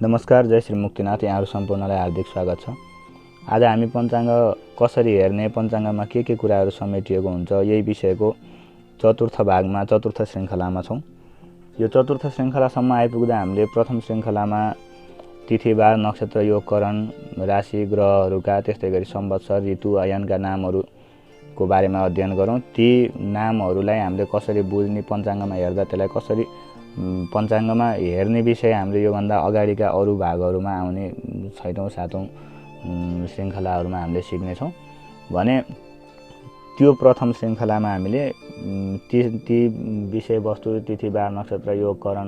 नमस्कार, जय श्री मुक्तिनाथ। यहाँहरू सम्पूर्णलाई हार्दिक स्वागत छ। आज हामी पञ्चाङ्ग कसरी हेर्ने, पञ्चाङ्गमा के कुराहरू समेटिएको हुन्छ, यही विषयको चतुर्थ भागमा, चतुर्थ श्रृङ्खलामा छौँ। यो चतुर्थ श्रृङ्खलासम्म आइपुग्दा हामीले प्रथम श्रृङ्खलामा तिथिबार, नक्षत्र, योगकरण, राशि, ग्रहहरूका, त्यस्तै गरी संवत्सर, ऋतु, अयनका नामहरूको बारेमा अध्ययन गरौँ। ती नामहरूलाई हामीले कसरी बुझ्ने, पञ्चाङ्गमा हेर्दा त्यसलाई कसरी पञ्चाङ्गमा हेर्ने विषय हामीले योभन्दा अगाडिका अरू भागहरूमा आउने 6औँ 7औँ श्रृङ्खलाहरूमा हामीले सिक्नेछौँ भने त्यो प्रथम श्रृङ्खलामा हामीले ती विषयवस्तु तिथिबार, नक्षत्र, योगकरण,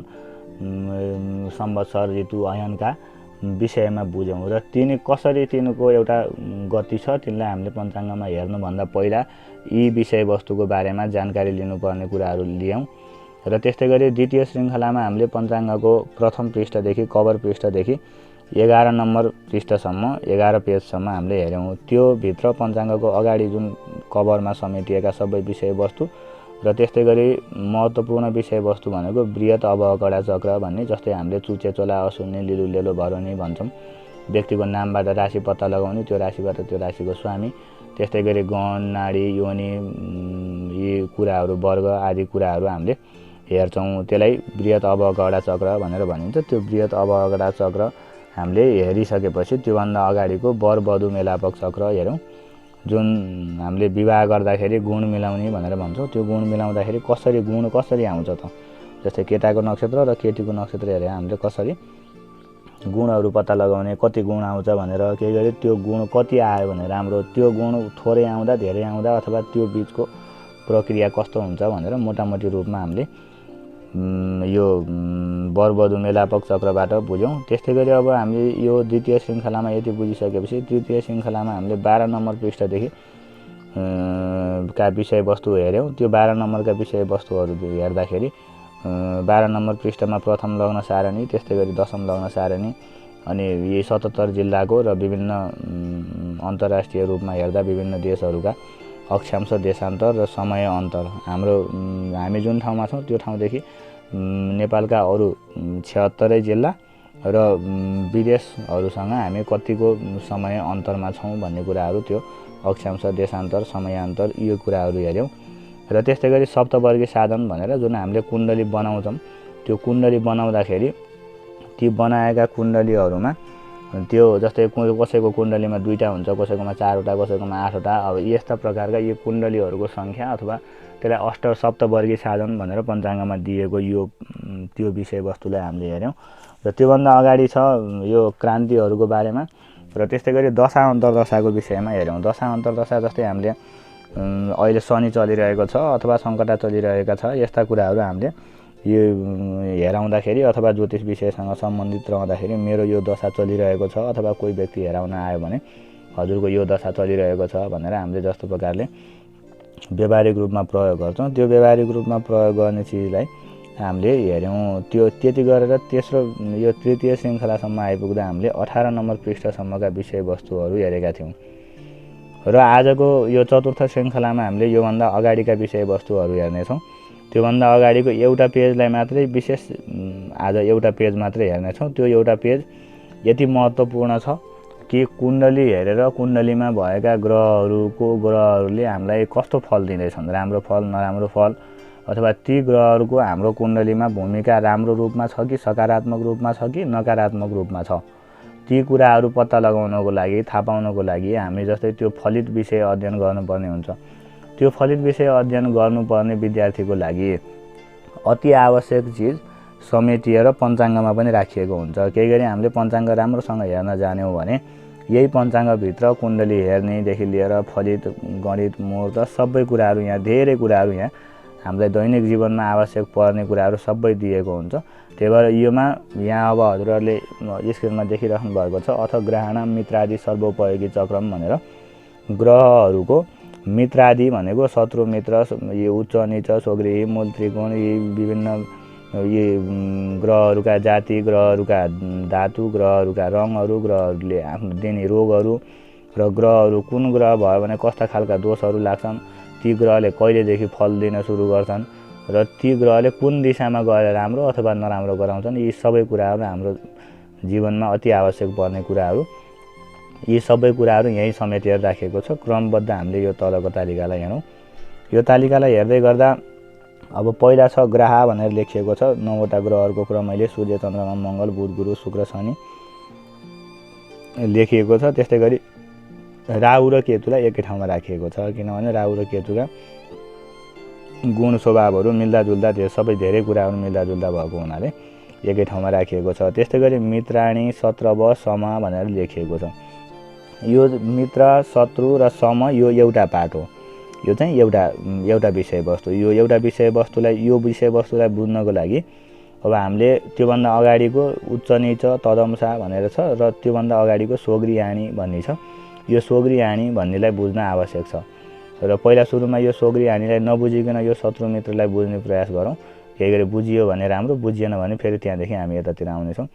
संवत्सर, ऋतु, अयनका विषयमा बुझ्यौँ र कसरी तिनको एउटा गति छ, तिनलाई हामीले पञ्चाङ्गमा हेर्नुभन्दा पहिला यी विषयवस्तुको बारेमा जानकारी लिनुपर्ने कुराहरू लियौँ। र त्यस्तै गरी द्वितीय श्रृङ्खलामा हामीले पञ्चाङ्गको प्रथम पृष्ठदेखि, कभर पृष्ठदेखि 11 नम्बर पृष्ठसम्म, 11 पेजसम्म हामीले हेऱ्यौँ। त्यो भित्र पञ्चाङ्गको अगाडि जुन कभरमा समेटिएका सबै विषयवस्तु र त्यस्तै गरी महत्त्वपूर्ण विषयवस्तु भनेको बृहत अवकडा चक्र भन्ने, जस्तै हामीले चुचे, चोला, अशून्य, लिलु, लेलो, भरोनी भन्छौँ। व्यक्तिको नामबाट राशि पत्ता लगाउने, त्यो राशिबाट त्यो राशिको स्वामी, त्यस्तै गरी गण, नाडी, योनि, यी कुराहरू, वर्ग आदि कुराहरू हामीले हेर्छौँ। त्यसलाई बृहत अवकडा चक्र भनेर भनिन्छ। त्यो बृहत अवकडा चक्र हामीले हेरिसकेपछि त्योभन्दा अगाडिको वर वधु मेलापक चक्र हेरौँ, जुन हामीले विवाह गर्दाखेरि गुण मिलाउने भनेर भन्छौँ। त्यो गुण मिलाउँदाखेरि गुण कसरी आउँछ त, जस्तै केटाको नक्षत्र र केटीको नक्षत्र हेरेर हामीले कसरी गुणहरू पत्ता लगाउने, कति गुण आउँछ भनेर, केही गरी त्यो गुण कति आयो भने राम्रो, त्यो गुण थोरै आउँदा, धेरै आउँदा, अथवा त्यो बिचको प्रक्रिया कस्तो हुन्छ भनेर मोटामोटी रूपमा हामीले यो वर वधु मेलापक चक्रबाट बुझ्यौँ। त्यस्तै गरी अब हामीले यो द्वितीय श्रृङ्खलामा यति बुझिसकेपछि तृतीय श्रृङ्खलामा हामीले 12 नम्बर पृष्ठदेखि का विषयवस्तु हेऱ्यौँ। त्यो 12 नम्बरका विषयवस्तुहरू हेर्दाखेरि 12 नम्बर पृष्ठमा प्रथम लग्न सारणी, त्यस्तै गरी दशम लग्न सारणी, अनि यी 77 जिल्लाको र विभिन्न अन्तर्राष्ट्रिय रूपमा हेर्दा विभिन्न देशहरूका अक्षांश, देशान्तर र समय अन्तर, हामी जुन ठाउँमा छौँ त्यो ठाउँदेखि नेपालका अरू 76 जिल्ला र विदेशहरूसँग हामी कतिको समय अन्तरमा छौँ भन्ने कुराहरू, त्यो अक्षांश, देशान्तर, समयान्तर, यो कुराहरू हेऱ्यौँ। र त्यस्तै गरी सप्तवर्गीय साधन भनेर जुन हामीले कुण्डली बनाउँछौँ, त्यो कुण्डली बनाउँदाखेरि ती बनाएका कुण्डलीहरूमा त्यो जस्तै कसैको कुण्डलीमा 2टा हुन्छ, कसैकोमा 4वटा, कसैकोमा 8वटा, अब यस्ता प्रकारका यो कुण्डलीहरूको सङ्ख्या अथवा त्यसलाई सप्तवर्गीय साधन भनेर पञ्चाङ्गमा दिएको त्यो विषयवस्तुलाई हामीले हेऱ्यौँ। र त्योभन्दा अगाडि छ यो क्रान्तिहरूको बारेमा र त्यस्तै गरी दशा अन्तर्दशाको विषयमा हेऱ्यौँ। दशा अन्तर्दशा जस्तै हामीले अहिले शनि चलिरहेको छ अथवा सङ्कटा चलिरहेका छ, यस्ता कुराहरू हामीले यो हेराउँदाखेरि अथवा ज्योतिष विषयसँग सम्बन्धित रहँदाखेरि मेरो यो दशा चलिरहेको छ अथवा कोही व्यक्ति हेराउन आयो भने हजुरको यो दशा चलिरहेको छ भनेर हामीले जस्तो प्रकारले व्यावहारिक रूपमा प्रयोग गर्छौँ, त्यो व्यावहारिक रूपमा प्रयोग गर्ने चिजलाई हामीले हेऱ्यौँ। त्यो त्यति गरेर यो तृतीय श्रृङ्खलासम्म आइपुग्दा हामीले 18 नम्बर पृष्ठसम्मका विषयवस्तुहरू हेरेका थियौँ। र आजको यो चतुर्थ श्रृङ्खलामा हामीले योभन्दा अगाडिका विषयवस्तुहरू हेर्नेछौँ। त्योभन्दा अगाडिको एउटा पेजलाई मात्रै विशेष आज एउटा पेज मात्रै हेर्नेछौँ। त्यो एउटा पेज यति महत्त्वपूर्ण छ कि कुण्डली हेरेर कुण्डलीमा भएका ग्रहहरूले हामीलाई कस्तो फल दिँदैछन्, राम्रो फल, नराम्रो फल, अथवा ती ग्रहहरूको हाम्रो कुण्डलीमा भूमिका राम्रो रूपमा छ कि सकारात्मक रूपमा छ कि नकारात्मक रूपमा छ, ती कुराहरू पत्ता लगाउनको लागि, थाहा पाउनको लागि हामी जस्तै त्यो फलित विषय अध्ययन गर्नुपर्ने हुन्छ। त्यो फलित विषय अध्ययन गर्नुपर्ने विद्यार्थीको लागि अति आवश्यक चिज समेटिएर पञ्चाङ्गमा पनि राखिएको हुन्छ। केही गरी हामीले पञ्चाङ्ग राम्रोसँग हेर्न जान्यौँ भने यही पञ्चाङ्गभित्र कुण्डली हेर्नेदेखि लिएर फलित, गणित, मुहूर्त, सबै कुराहरू यहाँ, धेरै कुराहरू यहाँ हामीलाई दैनिक जीवनमा आवश्यक पर्ने कुराहरू सबै दिएको हुन्छ। त्यही भएर यहाँ अब हजुरहरूले स्क्रिनमा देखिराख्नु भएको छ अथ ग्रहण मित्रादि सर्वोपयोगी चक्रम भनेर ग्रहहरूको मित्रादि भनेको शत्रु, मित्र, यी उच्च नीच, स्वगृही, मूल, त्रिकोण, यी विभिन्न यी ग्रहहरूका जाति, ग्रहहरूका धातु, ग्रहहरूका रङहरू, ग्रहहरूले आफ्नो दिने रोगहरू र ग्रहहरू कुन ग्रह भयो भने कस्ता खालका दोषहरू लाग्छन्, ती ग्रहले कहिलेदेखि फल दिन सुरु गर्छन् र ती ग्रहले कुन दिशामा गएर राम्रो अथवा नराम्रो गराउँछन्, यी सबै कुराहरू हाम्रो जीवनमा अति आवश्यक पर्ने कुराहरू, यी सबै कुराहरू यहीँ समेटेर राखिएको छ। क्रमबद्ध हामीले यो तलको तालिकालाई हेरौँ। यो तालिकालाई हेर्दै गर्दा अब पहिला छ ग्रह भनेर लेखिएको छ। 9वटा ग्रहहरूको क्रम अहिले सूर्य, चन्द्रमा, मङ्गल, बुध, गुरु, शुक्र, शनि लेखिएको छ। त्यस्तै गरी राहु र केतुलाई एकै ठाउँमा राखिएको छ, किनभने राहु र केतुका गुण स्वभावहरू मिल्दाजुल्दा, त्यो सबै धेरै कुराहरू मिल्दाजुल्दा भएको हुनाले एकै ठाउँमा राखिएको छ। त्यस्तै गरी मित्राणी, शत्रव, सम भनेर लेखिएको छ। यो मित्र, शत्रु र सम यो एउटा पाठ हो। यो चाहिँ एउटा विषयवस्तु। यो एउटा विषयवस्तुलाई बुझ्नको लागि अब हामीले त्योभन्दा अगाडिको उच्च नीच तदंसा भनेर छ र त्योभन्दा अगाडिको सोग्री आणी भन्ने छ। यो सोग्री आणी भन्नेलाई बुझ्न आवश्यक छ र पहिला सुरुमा यो सोग्री आणीलाई नबुझिकन यो शत्रु मित्रलाई बुझ्ने प्रयास गरौँ। केही गरी बुझियो भने राम्रो, बुझिएन भने फेरि त्यहाँदेखि हामी यतातिर आउनेछौँ।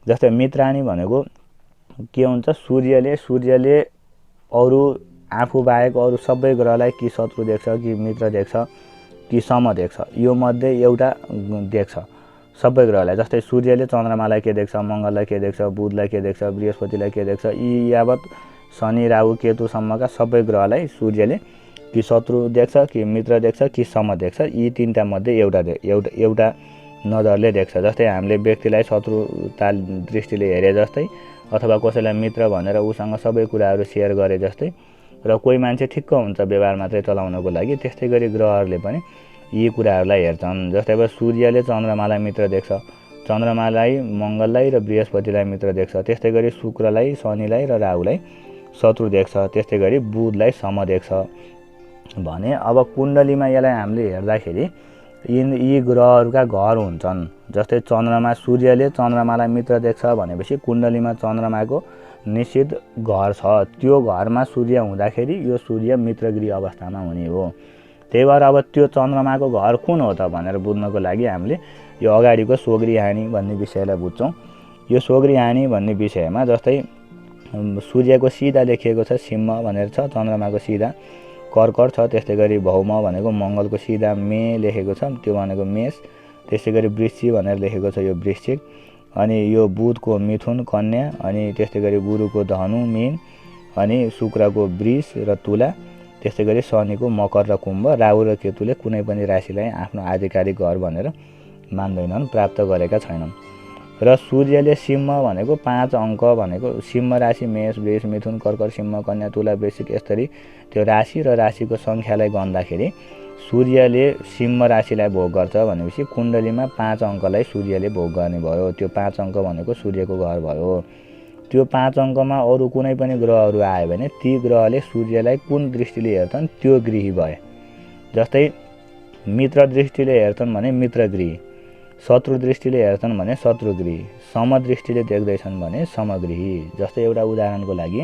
जस्तै मित्राणी भनेको के हुन्छ, सूर्यले अरू आफू बाहेक अरू सबै ग्रहलाई कि शत्रु देख्छ, कि मित्र देख्छ, कि सम देख्छ। यो मध्ये एउटा देख्छ सबै ग्रहलाई। जस्तै सूर्यले चन्द्रमालाई के देख्छ, मङ्गललाई के देख्छ, बुधलाई के देख्छ, बृहस्पतिलाई के देख्छ, यी यावत शनि, राहु, केतुसम्मका सबै ग्रहलाई सूर्यले कि शत्रु देख्छ, कि मित्र देख्छ, कि सम देख्छ। यी तीनटा मध्ये एउटा नजरले देख्छ। जस्तै हामीले व्यक्तिलाई शत्रुता दृष्टिले हेरे जस्तै, अथवा कसैलाई मित्र भनेर उसँग सबै कुराहरू सेयर गरे जस्तै, र कोही मान्छे ठिक्क हुन्छ व्यवहार मात्रै चलाउनको लागि, त्यस्तै गरी ग्रहहरूले पनि यी कुराहरूलाई हेर्छन्। जस्तै अब सूर्यले चन्द्रमालाई मित्र देख्छ, चन्द्रमालाई, मङ्गललाई र बृहस्पतिलाई मित्र देख्छ। त्यस्तै गरी शुक्रलाई, शनिलाई र राहुलाई शत्रु देख्छ। त्यस्तै गरी बुधलाई सम देख्छ भने अब कुण्डलीमा यसलाई हामीले हेर्दाखेरि यी ग्रहहरूका घर हुन्छन्। जस्तै सूर्यले चन्द्रमालाई मित्र देख्छ भनेपछि कुण्डलीमा चन्द्रमाको निश्चित घर छ। त्यो घरमा सूर्य हुँदाखेरि यो सूर्य मित्रगृह अवस्थामा हुने हो। त्यही भएर अब त्यो चन्द्रमाको घर कुन हो त भनेर बुझ्नको लागि हामीले यो अगाडिको सोग्री आणी भन्ने विषयलाई बुझ्छौँ। यो सोग्री आणी भन्ने विषयमा जस्तै सूर्यको सिधा लेखिएको छ सिंह भनेर छ, चन्द्रमाको सिधा कर्कट छ। त्यस्तै गरी भौम भनेको मङ्गलको सिधा मे लेखेको छ, त्यो भनेको मेष। त्यस्तै गरी वृश्चिक भनेर लेखेको छ, यो वृश्चिक। अनि यो बुधको मिथुन कन्या, अनि त्यस्तै गरी गुरुको धनु मीन, अनि शुक्रको वृष र तुला। त्यस्तै गरी शनिको मकर र कुम्भ। राहु र केतुले कुनै पनि राशिलाई आफ्नो आधिकारिक घर भनेर मान्दैनन्, प्राप्त गरेका छैनन्। र सूर्यले सिंह भनेको 5 अङ्क भनेको सिंह राशि, मेष, वृष, मिथुन, कर्कट, सिंह, कन्या, तुला, वृश्चिक, यसरी त्यो राशि र राशिको सङ्ख्यालाई गन्दाखेरि सूर्यले सिंह राशिलाई भोग गर्छ भनेपछि कुण्डलीमा 5 अङ्कलाई सूर्यले भोग गर्ने भयो। त्यो 5 अङ्क भनेको सूर्यको घर भयो। त्यो 5 अङ्कमा अरू कुनै पनि ग्रहहरू आयो भने ती ग्रहले सूर्यलाई कुन दृष्टिले हेर्छन् त्यो गृही भए। जस्तै मित्र दृष्टिले हेर्छन् भने मित्रगृही, शत्रु दृष्टिले हेर्छन् भने शत्रुगृही, सम दृष्टिले देख्दैछन् भने समगृही। जस्तै एउटा उदाहरणको लागि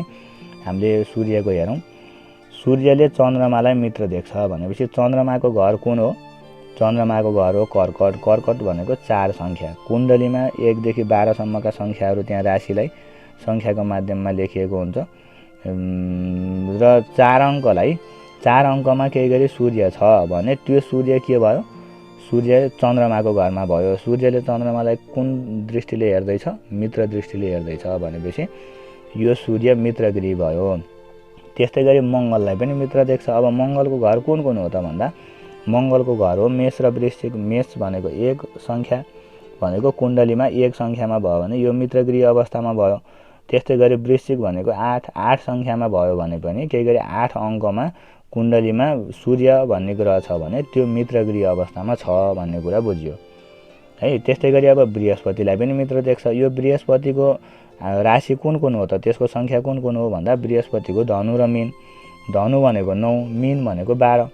हामीले सूर्यको हेरौँ। सूर्यले चन्द्रमालाई मित्र देख्छ भनेपछि चन्द्रमाको घर कुन हो? चन्द्रमाको घर हो कर्कट। कर्कट भनेको 4 सङ्ख्या। कुण्डलीमा 1 देखि 12 सम्मका सङ्ख्याहरू त्यहाँ राशिलाई सङ्ख्याको माध्यममा लेखिएको हुन्छ र 4 अङ्कमा केही गरी सूर्य छ भने त्यो सूर्य के भयो? सूर्य चन्द्रमाको घरमा भयो। सूर्यले चन्द्रमालाई कुन दृष्टिले हेर्दैछ? मित्र दृष्टिले हेर्दैछ भनेपछि यो सूर्य मित्रगृही भयो। त्यस्तै गरी मङ्गललाई पनि मित्र देख्छ। अब मङ्गलको घर कुन कुन हो त भन्दा मङ्गलको घर हो मेष र वृश्चिक। मेष भनेको 1 सङ्ख्या भनेको कुण्डलीमा 1 सङ्ख्यामा भयो भने यो मित्रगृही अवस्थामा भयो। त्यस्तै गरी वृश्चिक भनेको 8 सङ्ख्यामा भयो भने पनि केही गरी 8 अङ्कमा कुण्डलीमा सूर्य भन्ने ग्रह छ भने त्यो मित्रगृही अवस्थामा छ भन्ने कुरा बुझियो है। त्यस्तै गरी अब बृहस्पतिलाई पनि मित्र देख्छ। यो बृहस्पतिको राशि कुन कुन हो त? त्यसको सङ्ख्या कुन कुन हो भन्दा बृहस्पतिको धनु र मीन। धनु भनेको 9, मीन भनेको 12।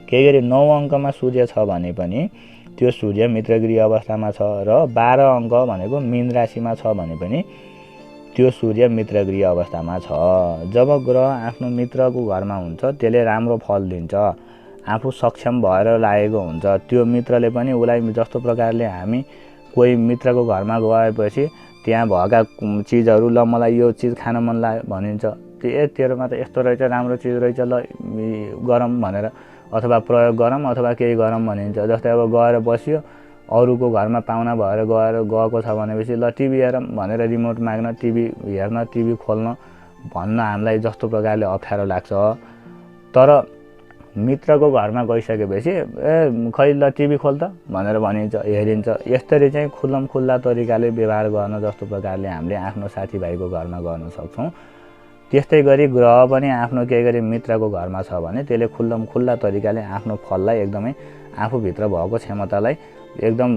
केही गरी 9 अङ्कमा सूर्य छ भने पनि त्यो सूर्य मित्रगृही अवस्थामा छ र 12 अङ्क भनेको मीन राशिमा छ भने पनि त्यो सूर्य मित्रगृही अवस्थामा छ। जब ग्रह आफ्नो मित्रको घरमा हुन्छ त्यसले राम्रो फल दिन्छ, आफू सक्षम भएर लागेको हुन्छ। त्यो मित्रले पनि उसलाई जस्तो प्रकारले हामी कोही मित्रको घरमा गएपछि त्यहाँ भएका चिजहरू ल मलाई यो चिज खान मन लाग्यो भनिन्छ, तेरोमा त यस्तो रहेछ, राम्रो चिज रहेछ, ल गरम भनेर अथवा प्रयोग गरौँ अथवा केही गरौँ भनिन्छ। जस्तै अब गएर बस्यो, अरूको घरमा पाहुना भएर गएको छ भनेपछि ल टिभी हेरौँ भनेर रिमोट माग्न, टिभी हेर्न, टिभी खोल्न भन्न हामीलाई जस्तो प्रकारले अप्ठ्यारो लाग्छ। तर मित्रको घरमा गइसकेपछि खै ल टिभी खोल त भनेर भनिन्छ, हेरिन्छ। यसरी चाहिँ खुल्ला तरिकाले व्यवहार गर्न जस्तो प्रकारले हामीले आफ्नो साथीभाइको घरमा गर्न सक्छौँ। त्यस्तै गरी ग्रह पनि आफ्नो केही गरी मित्रको घरमा छ भने त्यसले खुल्ला तरिकाले आफ्नो फललाई एकदमै आफूभित्र भएको क्षमतालाई एकदम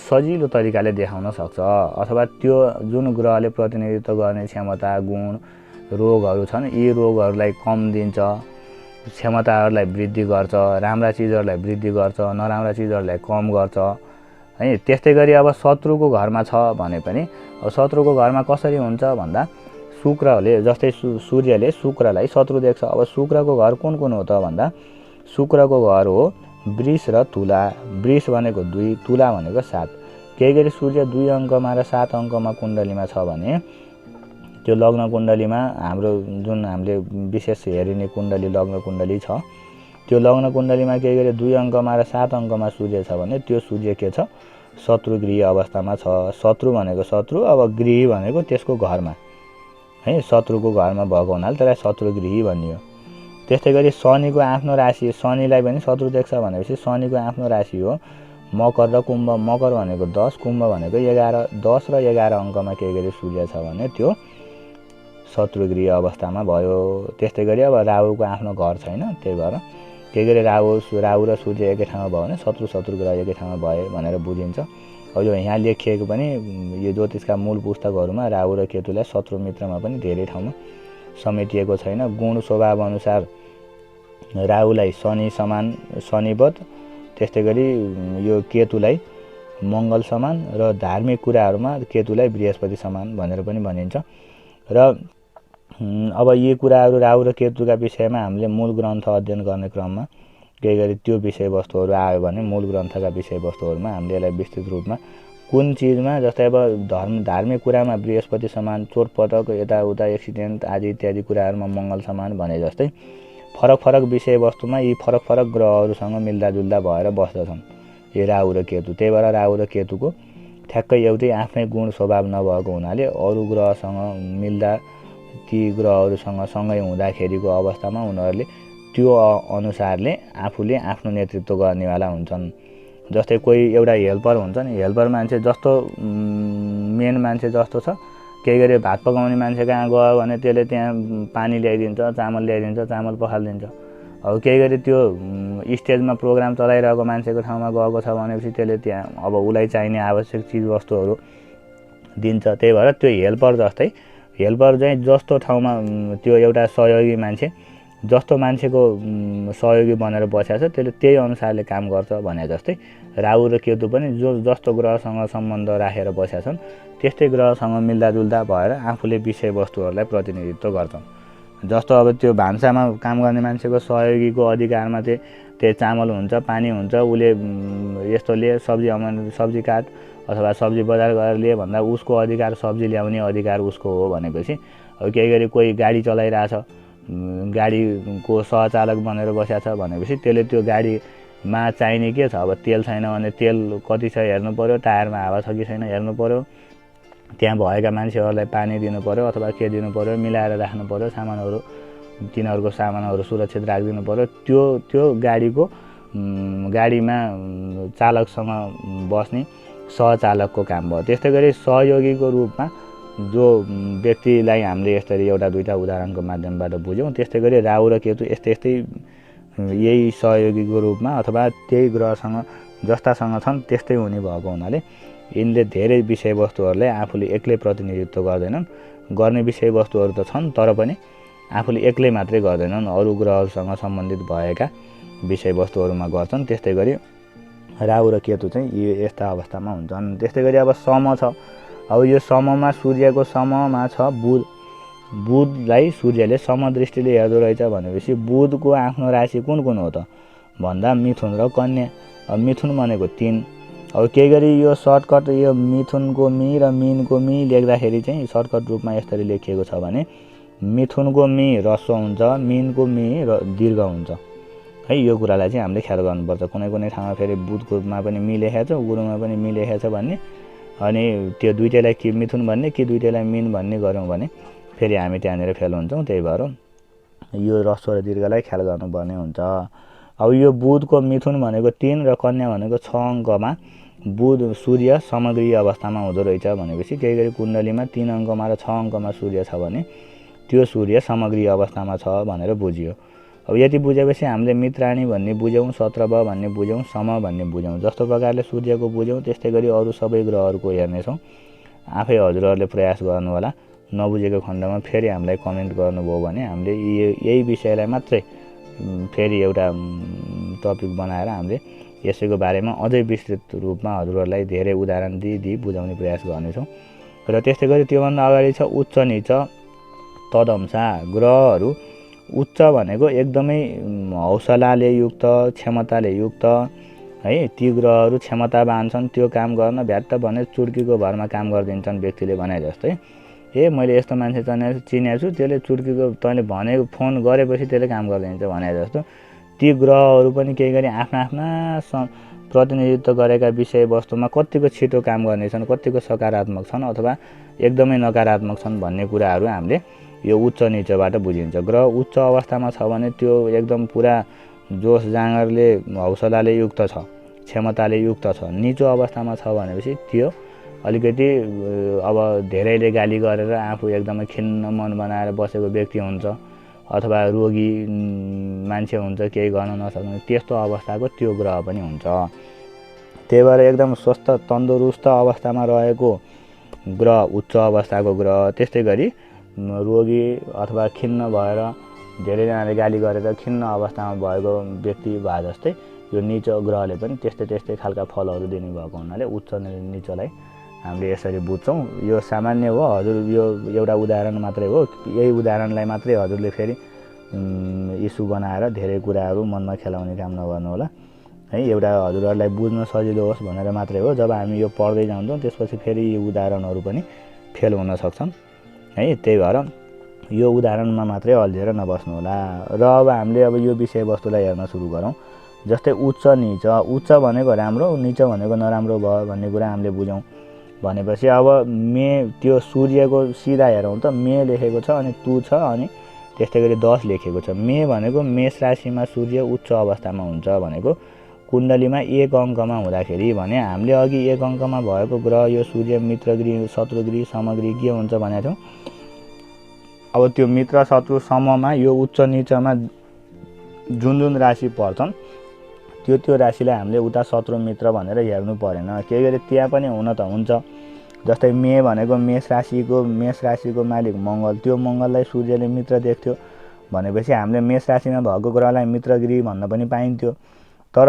सजिलो तरिकाले देखाउन सक्छ। अथवा त्यो जुन ग्रहले प्रतिनिधित्व गर्ने क्षमता, गुण, रोगहरू छन्, यी रोगहरूलाई कम दिन्छ, क्षमताहरूलाई वृद्धि गर्छ, राम्रा चिजहरूलाई वृद्धि गर्छ, नराम्रा चिजहरूलाई कम गर्छ है। त्यस्तै गरी अब शत्रुको घरमा छ भने पनि अब शत्रुको घरमा कसरी हुन्छ भन्दा शुक्रले, जस्तै सूर्यले शुक्रलाई शत्रु देख्छ। अब शुक्रको घर कुन हो त भन्दा शुक्रको घर हो वृष र तुला। वृष भनेको 2, तुला भनेको 7। केही गरी सूर्य 2 अङ्कमा र 7 अङ्कमा कुण्डलीमा छ भने त्यो लग्न कुण्डलीमा हाम्रो जुन हामीले विशेष हेरिने कुण्डली लग्न कुण्डली छ, त्यो लग्न कुण्डलीमा केही गरी 2 अङ्कमा र 7 अङ्कमा सूर्य छ भने त्यो सूर्य के छ, शत्रुगृही अवस्थामा छ। शत्रु भनेको शत्रु, अब गृही भनेको त्यसको घरमा है, शत्रुको घरमा भएको हुनाले त्यसलाई शत्रुगृही भनियो। त्यस्तै गरी शनिको आफ्नो राशि, शनिलाई पनि शत्रु देख्छ भनेपछि शनिको आफ्नो राशि हो मकर र कुम्भ। मकर भनेको 10, कुम्भ भनेको 11। 10 र 11 अङ्कमा केही गरी सूर्य छ भने त्यो शत्रुगृही अवस्थामा भयो। त्यस्तै गरी अब राहुको आफ्नो घर छैन, त्यही भएर केही गरी राहु र सूर्य एकै ठाउँमा भयो भने शत्रु ग्रह एकै ठाउँमा भए भनेर बुझिन्छ। अब यो यहाँ लेखिएको पनि यो ज्योतिषका मूल पुस्तकहरूमा राहु र केतुलाई शत्रु मित्रमा पनि धेरै ठाउँमा समेटिएको छैन। गुण स्वभाव अनुसार राहुलाई शनि समान, शनिवत, त्यस्तै गरी यो केतुलाई मङ्गल समान र धार्मिक कुराहरूमा केतुलाई बृहस्पति समान भनेर पनि भनिन्छ। र अब यी कुराहरू राहु र केतुका विषयमा हामीले मूल ग्रन्थ अध्ययन गर्ने क्रममा केही गरी त्यो विषयवस्तुहरू आयो भने मूल ग्रन्थका विषयवस्तुहरूमा हामीले यसलाई विस्तृत रूपमा कुन चिजमा, जस्तै अब धार्मिक कुरामा बृहस्पति समान, चोटपटक, यताउता एक्सिडेन्ट आदि इत्यादि कुराहरूमा मङ्गल समान भने जस्तै फरक विषयवस्तुमा यी फरक ग्रहहरूसँग मिल्दाजुल्दा भएर बस्दछन् यो राहु र केतु। त्यही भएर राहु र केतुको ठ्याक्कै एउटै आफ्नै गुण स्वभाव नभएको हुनाले अरू ग्रहसँग मिल्दा ती ग्रहहरूसँग सँगै हुँदाखेरिको अवस्थामा उनीहरूले त्यो अनुसारले आफूले आफ्नो नेतृत्व गर्नेवाला हुन्छन्। जस्तै कोही एउटा हेल्पर हुन्छ नि, हेल्पर मान्छे जस्तो मेन मान्छे जस्तो छ, केही गरी भात पकाउने मान्छे कहाँ गयो भने त्यसले त्यहाँ पानी ल्याइदिन्छ, चामल ल्याइदिन्छ, चामल पखालिदिन्छ। अब केही गरी त्यो स्टेजमा प्रोग्राम चलाइरहेको मान्छेको ठाउँमा गएको छ भनेपछि त्यसले त्यहाँ अब उसलाई चाहिने आवश्यक चिजवस्तुहरू दिन्छ। त्यही भएर त्यो हेल्पर जस्तै, हेल्पर चाहिँ जस्तो ठाउँमा त्यो एउटा सहयोगी मान्छे जस्तो मान्छेको सहयोगी बनेर बसेको छ त्यसले त्यही अनुसारले काम गर्छ भने जस्तै राहु र केतु पनि जस्तो ग्रहसँग सम्बन्ध राखेर बसेका छन् त्यस्तै ग्रहसँग मिल्दाजुल्दा भएर आफूले विषयवस्तुहरूलाई प्रतिनिधित्व गर्छन्। जस्तो अब त्यो भान्सामा काम गर्ने मान्छेको सहयोगीको अधिकारमा त्यही चामल हुन्छ, पानी हुन्छ, उसले यस्तो लिए सब्जी काट अथवा सब्जी बजार गरेर लिए भन्दा उसको अधिकार सब्जी ल्याउने अधिकार उसको हो भनेपछि अब केही गरी कोही गाडी चलाइरहेछ, गाडीको सहचालक बनेर बसेको छ भनेपछि त्यसले त्यो गाडीमा चाहिने के छ, अब तेल छैन भने तेल कति छ हेर्नु पर्यो, टायरमा हावा छ कि छैन हेर्नु पर्यो, त्यहाँ भएका मान्छेहरूलाई पानी दिनु पर्यो अथवा के दिनु पर्यो, मिलाएर राख्नु पर्यो, सामानहरू तिनीहरूको सामानहरू सुरक्षित राखिदिनु पर्यो। त्यो गाडीमा चालकसँग बस्ने सहचालकको काम भयो। त्यस्तै गरी सहयोगीको रूपमा जो व्यक्तिलाई हामीले यसरी एउटा दुईवटा उदाहरणको माध्यमबाट बुझ्यौँ, त्यस्तै गरी राहु र केतु यस्तै यही सहयोगीको रूपमा अथवा त्यही ग्रहसँग जस्तासँग छन् त्यस्तै हुने भएको हुनाले यिनले धेरै विषयवस्तुहरूलाई आफूले एक्लै प्रतिनिधित्व गर्दैनन्। गर्ने विषयवस्तुहरू त छन् तर पनि आफूले एक्लै मात्रै गर्दैनन्, अरू ग्रहहरूसँग सम्बन्धित भएका विषयवस्तुहरूमा गर्छन्। त्यस्तै गरी राहु र केतु चाहिँ यस्ता अवस्थामा हुन्छन्। त्यस्तै गरी अब सम छ, अब यो सममा सूर्यको सममा छ बुध। बुधलाई सूर्यले समदृष्टिले हेर्दो रहेछ भनेपछि बुधको आफ्नो राशि कुन हो त भन्दा मिथुन र कन्या। अब मिथुन भनेको 3। अब केही गरी यो सर्टकट यो मिथुनको मी र मिनको मी लेख्दाखेरि चाहिँ सर्टकट रूपमा यसरी लेखिएको छ भने मिथुनको मी ह्रस्व हुन्छ, मिनको मी दीर्घ हुन्छ है। यो कुरालाई चाहिँ हामीले ख्याल गर्नुपर्छ। कुनै कुनै ठाउँमा फेरि बुधकोमा पनि मिलेको छ, गुरुमा पनि मिलेको छ भन्ने, अनि त्यो दुईटैलाई कि मिथुन भन्ने कि दुईटैलाई मिन भन्ने गऱ्यौँ भने फेरि हामी त्यहाँनिर फेल हुन्छौँ। त्यही भएर यो ह्रस्व र दीर्घलाई ख्याल गर्नुपर्ने हुन्छ। अब यो बुधको मिथुन भनेको 3 र कन्या भनेको 6 अङ्कमा बुध सूर्य समग्रीय अवस्थामा हुँदो रहेछ भनेपछि केही गरी कुण्डलीमा 3 अङ्कमा र 6 अङ्कमा सूर्य छ भने त्यो सूर्य समग्रीय अवस्थामा छ भनेर बुझियो। अब यति बुझेपछि हामीले मित्राणी भन्ने बुझ्यौँ, सत्रभ भन्ने बुझ्यौँ, सम भन्ने बुझ्यौँ। जस्तो प्रकारले सूर्यको बुझ्यौँ त्यस्तै गरी अरू सबै ग्रहहरूको हेर्नेछौँ। आफै हजुरहरूले प्रयास गर्नु होला। नबुझेको खण्डमा फेरि हामीलाई कमेन्ट गर्नुभयो भने हामीले यही विषयलाई मात्रै फेरि एउटा टपिक बनाएर हामीले यसैको बारेमा अझै विस्तृत रूपमा हजुरहरूलाई धेरै उदाहरण दिई बुझाउने प्रयास गर्नेछौँ। र त्यस्तै गरी त्योभन्दा अगाडि छ उच्च नीच तदंसा। ग्रहहरू उच्च भनेको एकदमै हौसलाले युक्त, क्षमताले युक्त है। ती ग्रहहरू क्षमतावान छन्, त्यो काम गर्न भ्याट्ट भने चुड्कीको भरमा काम गरिदिन्छन्। व्यक्तिले भने जस्तै मैले यस्तो मान्छे चिनेको छु, त्यसले चुड्कीको तैँले भनेको फोन गरेपछि त्यसले काम गरिदिन्छ भने जस्तो ती ग्रहहरू पनि केही गरी आफ्ना प्रतिनिधित्व गरेका विषयवस्तुमा कतिको छिटो काम गर्नेछन्, कतिको सकारात्मक छन् अथवा एकदमै नकारात्मक छन् भन्ने कुराहरू हामीले यो उच्च नीचबाट बुझिन्छ। ग्रह उच्च अवस्थामा छ भने त्यो एकदम पुरा जोस जाँगरले हौसलाले युक्त छ, क्षमताले युक्त छ। निचो अवस्थामा छ भनेपछि त्यो अलिकति अब धेरैले गाली गरेर आफू एकदमै खिन्न मन बनाएर बसेको व्यक्ति हुन्छ अथवा रोगी मान्छे हुन्छ, केही गर्न नसक्ने त्यस्तो अवस्थाको त्यो ग्रह पनि हुन्छ। त्यही भएर एकदम स्वस्थ तन्दुरुस्त अवस्थामा रहेको ग्रह उच्च अवस्थाको ग्रह। त्यस्तै गरी रोगी अथवा खिन्न भएर धेरैजनाले गाली गरेर खिन्न अवस्थामा भएको व्यक्ति भए जस्तै यो नीच ग्रहले पनि त्यस्तै खालका फलहरू दिने भएको हुनाले उच्च नीचलाई हामीले यसरी बुझ्छौँ। यो सामान्य हो हजुर, यो एउटा उदाहरण मात्रै हो। यही उदाहरणलाई मात्रै हजुरले फेरि इस्यु बनाएर धेरै कुराहरू मनमा खेलाउने काम नगर्नु होला है। एउटा हजुरहरूलाई बुझ्न सजिलो होस् भनेर मात्रै हो। जब हामी यो पढ्दै जान्छौँ त्यसपछि फेरि यी उदाहरणहरू पनि फेल हुन सक्छन् है। त्यही भएर यो उदाहरणमा मात्रै अल्झेर नबस्नु होला। र अब हामीले यो विषयवस्तुलाई हेर्न सुरु गरौँ। जस्तै उच्च नीच, उच्च भनेको राम्रो, नीच भनेको नराम्रो भयो भन्ने कुरा हामीले बुझौँ भनेपछि अब त्यो सूर्यको सिधा हेरौँ त मे लेखेको छ अनि तु छ अनि त्यस्तै गरी 10 लेखेको छ। मे भनेको मेष राशिमा सूर्य उच्च अवस्थामा हुन्छ भनेको कुण्डलीमा 1 अङ्कमा हुँदाखेरि भने हामीले अघि 1 अङ्कमा भएको ग्रह यो सूर्य मित्रगृह, शत्रुगृह, समगृह के हुन्छ भनेको थियौँ। अब त्यो मित्र, शत्रु, सममा यो उच्च नीचमा जुन राशि पर्छन् त्यो राशिलाई हामीले उता शत्रु मित्र भनेर हेर्नु परेन। केही गरी त्यहाँ पनि हुन त हुन्छ। जस्तै मे भनेको मेष राशिको मालिक मङ्गल, त्यो मङ्गललाई सूर्यले मित्र देख्थ्यो भनेपछि हामीले मेष राशिमा भएको ग्रहलाई मित्रगृह भन्न पनि पाइन्थ्यो। तर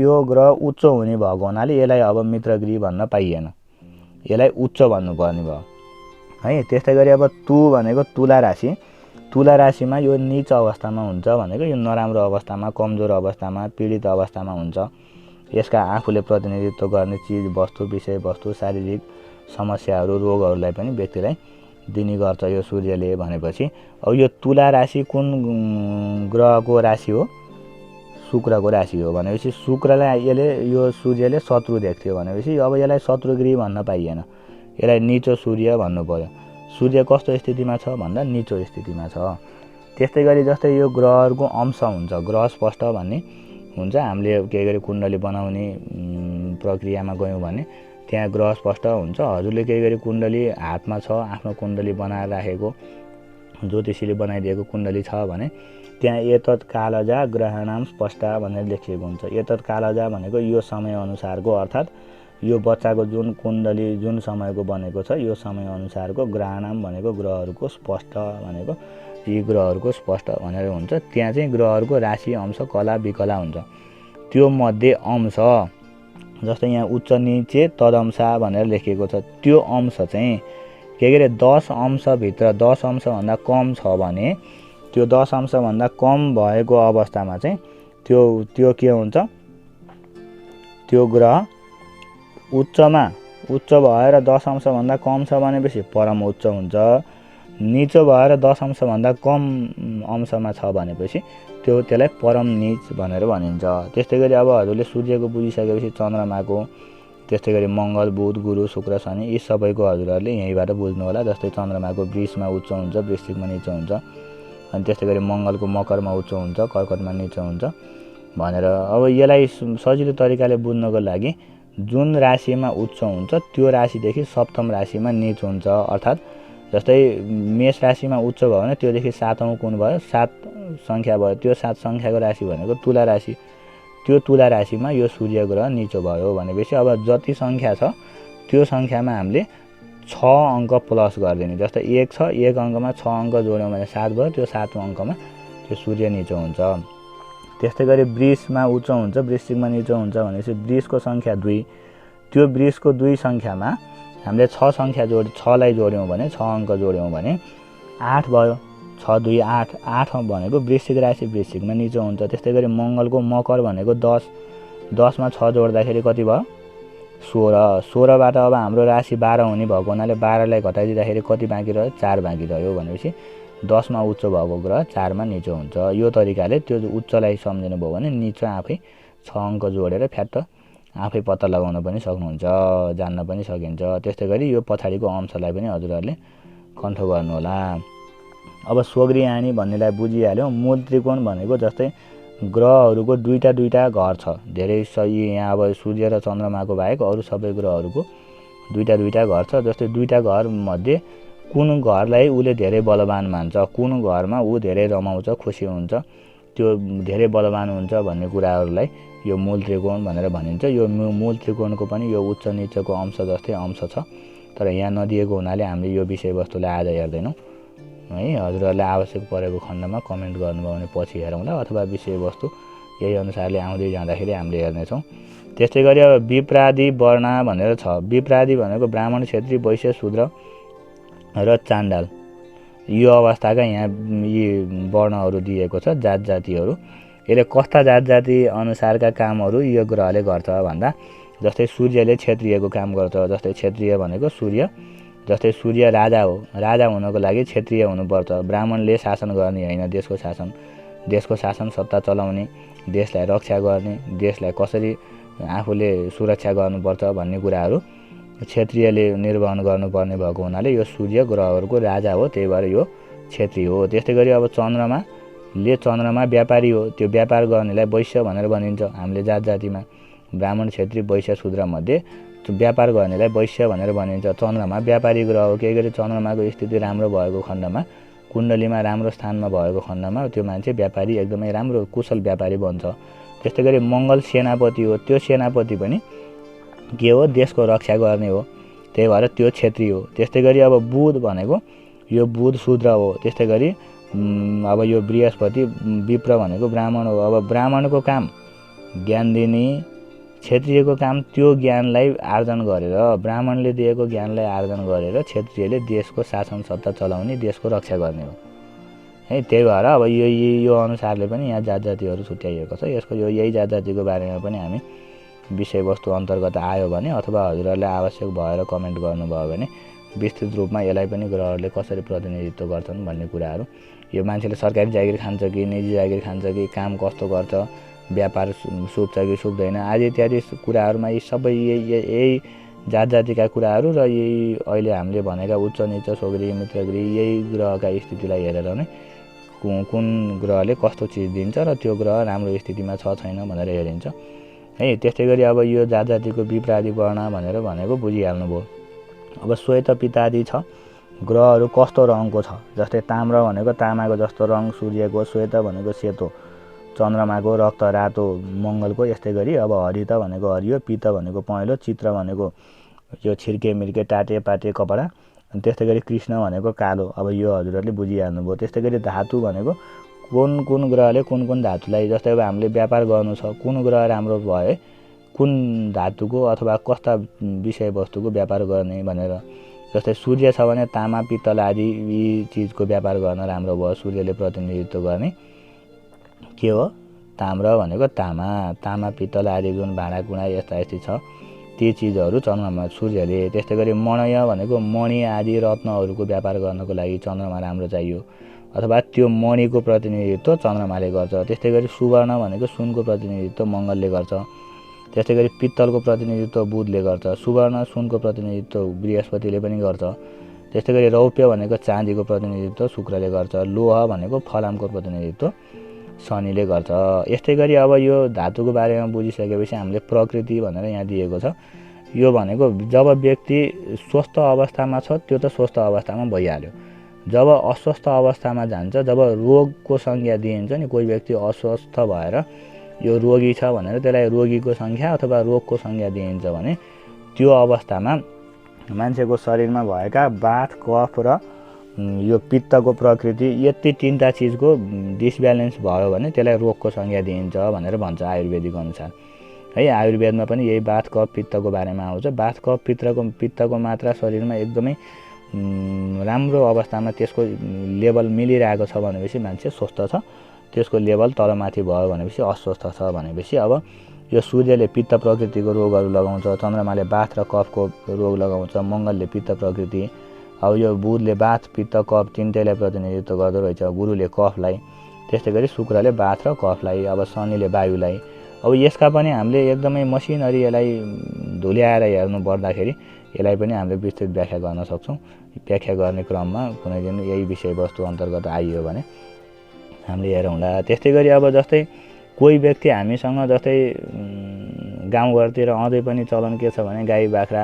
यो ग्रह उच्च हुने भएको हुनाले यसलाई अब मित्रगृह भन्न पाइएन, यसलाई उच्च भन्नुपर्ने भयो है। त्यस्तै गरी अब तु भनेको तुला राशिमा यो नीच अवस्थामा हुन्छ भनेको यो नराम्रो अवस्थामा, कमजोर अवस्थामा, पीडित अवस्थामा हुन्छ। यसका आफूले प्रतिनिधित्व गर्ने चिज वस्तु, विषयवस्तु, शारीरिक समस्याहरू, रोगहरूलाई पनि व्यक्तिलाई दिने गर्छ यो सूर्यले भनेपछि। अब यो तुला राशि कुन ग्रहको राशि हो? शुक्रको राशि हो भनेपछि शुक्रलाई यो सूर्यले शत्रु देख्थ्यो भनेपछि अब यसलाई शत्रुगृह भन्न पाइएन, यसलाई निचो सूर्य भन्नु पर्यो। सूर्य कस्तो स्थितिमा छ भन्दा निचो स्थितिमा छ। त्यस्तै गरी जस्तै यो ग्रहहरूको अंश हुन्छ, ग्रह स्पष्ट भन्ने हुन्छ। हामीले केही गरी कुण्डली बनाउने प्रक्रियामा गयौँ भने त्यहाँ ग्रह स्पष्ट हुन्छ। हजुरले केही गरी कुण्डली हातमा छ, आफ्नो कुण्डली बनाएर राखेको, ज्योतिषीले बनाइदिएको कुण्डली छ भने त्यहाँ एतत् कालजा ग्रहणाम स्पष्ट भनेर लेखिएको हुन्छ। एतत् कालजा भनेको यो समयअनुसारको, अर्थात् यो बच्चाको जुन कुण्डली जुन समयको बनेको छ यो समयअनुसारको, ग्रहणाम भनेको ग्रहहरूको स्पष्ट भनेको यी ग्रहहरूको स्पष्ट भनेर हुन्छ। त्यहाँ चाहिँ ग्रहहरूको राशि, अंश, कला, विकला हुन्छ। त्यो मध्ये अंश जस्तै यहाँ उच्च नीचे तदंसा भनेर लेखिएको छ, त्यो अंश चाहिँ के गरे 10 अंशभित्र 10 अंशभन्दा कम छ भने त्यो 10 अंशभन्दा कम भएको अवस्थामा चाहिँ त्यो के हुन्छ? त्यो ग्रह उच्च भएर 10 अंशभन्दा कम छ भनेपछि परम उच्च हुन्छ। निचो भएर 10 अंशभन्दा कम अंशमा छ भनेपछि त्यसलाई परम नीच भनेर भनिन्छ। त्यस्तै गरी अब हजुरले सूर्यको बुझिसकेपछि चन्द्रमाको, त्यस्तै गरी मङ्गल, बुध, गुरु, शुक्र, शनि यी सबैको हजुरहरूले यहीँबाट बुझ्नु होला। जस्तै चन्द्रमाको वृषमा उच्च हुन्छ, वृश्चिकमा निचो हुन्छ, अनि त्यस्तै गरी मङ्गलको मकरमा उच्च हुन्छ, कर्कटमा निचो हुन्छ भनेर। अब यसलाई सजिलो तरिकाले बुझ्नको लागि जुन राशिमा उच्च हुन्छ त्यो राशिदेखि सप्तम राशिमा निच हुन्छ। अर्थात् जस्तै मेष राशिमा उच्च भयो भने त्योदेखि 7औं कुन भयो, 7 सङ्ख्या भयो, त्यो 7 सङ्ख्याको राशि भनेको तुला राशि। त्यो तुला राशिमा यो सूर्य ग्रह निचो भयो भनेपछि अब जति सङ्ख्या छ त्यो सङ्ख्यामा हामीले 6 अङ्क प्लस गरिदिने। जस्तै 1 छ, 1 अङ्कमा 6 अङ्क जोड्यौँ भने 7 भयो, त्यो 7औं अङ्कमा त्यो सूर्य निचो हुन्छ। त्यस्तै गरी वृषमा उच्च हुन्छ, वृश्चिकमा निचो हुन्छ भनेपछि वृषको सङ्ख्या 2, त्यो वृषको 2 सङ्ख्यामा हामीले 6 सङ्ख्या 6लाई जोड्यौँ भने 6 अङ्क जोड्यौँ भने 8 भयो। 6 2 8, 8 भनेको वृश्चिक राशि, वृश्चिकमा निचो हुन्छ। त्यस्तै गरी मङ्गलको मकर भनेको 10, 10मा 6 जोड्दाखेरि कति भयो? 16। 16बाट अब हाम्रो राशि 12 हुने भएको हुनाले 12लाई घटाइदिँदाखेरि कति बाँकी रह्यो? 4 बाँकी रह्यो भनेपछि 10मा उच्च भएको ग्रह 4मा निचो हुन्छ। यो तरिकाले त्यो उच्चलाई सम्झिनु भयो भने निचो आफै 6 अङ्क जोडेर फ्याट्ट आफै पत्ता लगाउन पनि सक्नुहुन्छ, जान्न पनि सकिन्छ। त्यस्तै गरी यो पछाडिको अंशलाई पनि हजुरहरूले कन्ठ गर्नु होला। अब सोग्री आनी भन्नेलाई बुझिहाल्यौँ। मूल त्रिकोण भनेको जस्तै ग्रहहरूको दुईटा घर छ, धेरै यहाँ अब सूर्य र चन्द्रमाको बाहेक अरू सबै ग्रहहरूको दुईटा घर छ। जस्तै दुईटा घर मध्ये कुन घरलाई उसले धेरै बलवान मान्छ, कुन घरमा ऊ धेरै रमाउँछ, खुसी हुन्छ, त्यो धेरै बलवान हुन्छ भन्ने कुराहरूलाई यो मूल त्रिकोण भनेर भनिन्छ। यो मूल त्रिकोणको पनि यो उच्च निचको अंश जस्तै अंश छ, तर यहाँ नदिएको हुनाले हामीले यो विषयवस्तुलाई आज हेर्दैनौँ है। हजुरहरूलाई आवश्यक परेको खण्डमा कमेन्ट गर्नुभयो भने पछि हेरौँला, अथवा विषयवस्तु यही अनुसारले आउँदै जाँदाखेरि हामीले हेर्नेछौँ। त्यस्तै गरी अब विप्रादि वर्ण भनेर छ। विप्रादि भनेको ब्राह्मण, क्षेत्री, वैश्य, शूद्र र चाण्डाल, यो अवस्थाका यहाँ यी वर्णहरू दिएको छ, जात जातिहरू। यसले कस्ता जात जाति अनुसारका कामहरू यो ग्रहले गर्छ भन्दा जस्तै सूर्यले क्षेत्रीयको काम गर्छ। जस्तै क्षेत्रीय भनेको सूर्य, जस्तै सूर्य राजा हो, राजा हुनको लागि क्षेत्रीय हुनुपर्छ। ब्राह्मणले शासन गर्ने होइन, देशको शासन सत्ता चलाउने, देशलाई रक्षा गर्ने, देशलाई कसरी आफूले सुरक्षा गर्नुपर्छ भन्ने कुराहरू क्षेत्रीयले निर्वहन गर्नुपर्ने भएको हुनाले यो सूर्य ग्रहहरूको राजा हो, त्यही भएर यो क्षेत्री हो। त्यस्तै गरी अब चन्द्रमा व्यापारी हो, त्यो व्यापार गर्नेलाई वैश्य भनेर भनिन्छ हामीले जात जातिमा। ब्राह्मण, क्षेत्री, वैश्य, शूद्र मध्ये व्यापार गर्नेलाई वैश्य भनेर भनिन्छ। चन्द्रमा व्यापारी ग्रह हो, केही गरी चन्द्रमाको स्थिति राम्रो भएको खण्डमा, कुण्डलीमा राम्रो स्थानमा भएको खण्डमा त्यो मान्छे व्यापारी, एकदमै राम्रो कुशल व्यापारी बन्छ। त्यस्तै गरी मङ्गल सेनापति हो, त्यो सेनापति पनि के हो? देशको रक्षा गर्ने हो, त्यही भएर त्यो क्षेत्री हो। त्यस्तै गरी अब बुध भनेको यो बुध शूद्र हो। त्यस्तै गरी अब यो बृहस्पति विप्र भनेको ब्राह्मण हो। अब ब्राह्मणको काम ज्ञान दिने, क्षेत्रीयको काम त्यो ज्ञानलाई आर्जन गरेर, ब्राह्मणले दिएको ज्ञानलाई आर्जन गरेर क्षेत्रीयले देशको शासन सत्ता चलाउने, देशको रक्षा गर्ने हो है। त्यही भएर अब यो अनुसारले पनि यहाँ जात जातिहरू छुट्याइएको छ। यसको यही जात जातिको बारेमा पनि हामी विषयवस्तु अन्तर्गत आयो भने अथवा हजुरहरूले आवश्यक भएर कमेन्ट गर्नुभयो भने विस्तृत रूपमा यसलाई पनि ग्रहहरूले कसरी प्रतिनिधित्व गर्छन् भन्ने कुराहरू, यो मान्छेले सरकारी जागिर खान्छ कि निजी जागिर खान्छ कि काम कस्तो गर्छ, व्यापार सुक्छ कि सुक्दैन आदि इत्यादि कुराहरूमा यी सबै यही जात जातिका कुराहरू र यही अहिले हामीले भनेका उच्च निच सोग्री मित्रगृह यही ग्रहका स्थितिलाई हेरेर नै कुन ग्रहले कस्तो चिज दिन्छ र त्यो ग्रह राम्रो स्थितिमा छ छैन भनेर हेरिन्छ है। त्यस्तै गरी अब यो जात जातिको विप्रादि वर्ण भनेर भनेको बुझिहाल्नुभयो। अब श्वेत पितादि छ, ग्रहहरू कस्तो रङको छ, जस्तै ताम्र भनेको तामाको जस्तो रङ सूर्यको, श्वेत भनेको सेतो चन्द्रमाको, रक्त रातो मङ्गलको। यस्तै गरी अब हरित भनेको हरियो, पित्त भनेको पहेँलो, चित्र भनेको यो छिर्के मिर्के टाटे पाटे कपडा, अनि त्यस्तै गरी कृष्ण भनेको कालो। अब यो हजुरहरूले बुझिहाल्नुभयो। त्यस्तै गरी धातु भनेको कुन ग्रहले कुन धातुलाई, जस्तै अब हामीले व्यापार गर्नु छ, कुन ग्रह राम्रो भए कुन धातुको अथवा कस्ता विषयवस्तुको व्यापार गर्ने भनेर। जस्तै सूर्य छ भने तामा पित्तल आदि यी चिजको व्यापार गर्न राम्रो भयो, सूर्यले प्रतिनिधित्व गर्ने के हो? ताम्र भनेको तामा पित्तल आदि जुन भाँडाकुँडा यस्ता छ ती चिजहरू चन्द्रमा सूर्यले। त्यस्तै गरी मणय भनेको मणि आदि रत्नहरूको व्यापार गर्नको लागि चन्द्रमा राम्रो चाहियो अथवा त्यो मणिको प्रतिनिधित्व चन्द्रमाले गर्छ। त्यस्तै गरी सुवर्ण भनेको सुनको प्रतिनिधित्व मङ्गलले गर्छ। त्यस्तै गरी पित्तलको प्रतिनिधित्व बुधले गर्छ। सुवर्ण सुनको प्रतिनिधित्व बृहस्पतिले पनि गर्छ। त्यस्तै गरी रौप्य भनेको चाँदीको प्रतिनिधित्व शुक्रले गर्छ। लोह भनेको फलामको प्रतिनिधित्व शनिले गर्छ। यस्तै गरी अब यो धातुको बारेमा बुझिसकेपछि हामीले प्रकृति भनेर यहाँ दिएको छ। यो भनेको जब व्यक्ति स्वस्थ अवस्थामा छ त्यो त स्वस्थ अवस्थामा भइहाल्यो। जब अस्वस्थ अवस्थामा जान्छ, जब रोगको संज्ञा दिइन्छ नि, कोही व्यक्ति अस्वस्थ भएर यो रोगी छ भनेर त्यसलाई रोगीको संज्ञा अथवा रोगको संज्ञा दिइन्छ भने त्यो अवस्थामा मान्छेको शरीरमा भएका वात, कफ र यो पित्तको प्रकृति यति तीनटा चिजको डिसब्यालेन्स भयो भने त्यसलाई रोगको संज्ञा दिइन्छ भनेर भन्छ आयुर्वेदिक अनुसार है। आयुर्वेदमा पनि यही वात, कफ, पित्तको बारेमा आउँछ। वात, कफ, पित्तको मात्रा शरीरमा एकदमै राम्रो अवस्थामा त्यसको लेभल मिलिरहेको छ भनेपछि मान्छे स्वस्थ छ। त्यसको लेभल तलमाथि भयो भनेपछि अस्वस्थ छ भनेपछि अब यो सूर्यले पित्त प्रकृतिको रोगहरू लगाउँछ, चन्द्रमाले वात र कफको रोग लगाउँछ, मङ्गलले पित्त प्रकृति, अब यो बुधले वात, पित्त, कफ तिनटैलाई प्रतिनिधित्व गर्दो रहेछ, गुरुले कफलाई, त्यस्तै गरी शुक्रले वात र कफलाई, अब शनिले वायुलाई। अब यसका पनि हामीले एकदमै मसिनरी यसलाई धुल्याएर हेर्नु पर्दाखेरि यसलाई पनि हामीले विस्तृत व्याख्या गर्न सक्छौँ। व्याख्या गर्ने क्रममा कुनै दिन यही विषयवस्तु अन्तर्गत आइयो भने हामीले हेरौँला। त्यस्तै गरी अब जस्तै कोही व्यक्ति हामीसँग जस्तै गाउँघरतिर अझै पनि चलन के छ भने गाई बाख्रा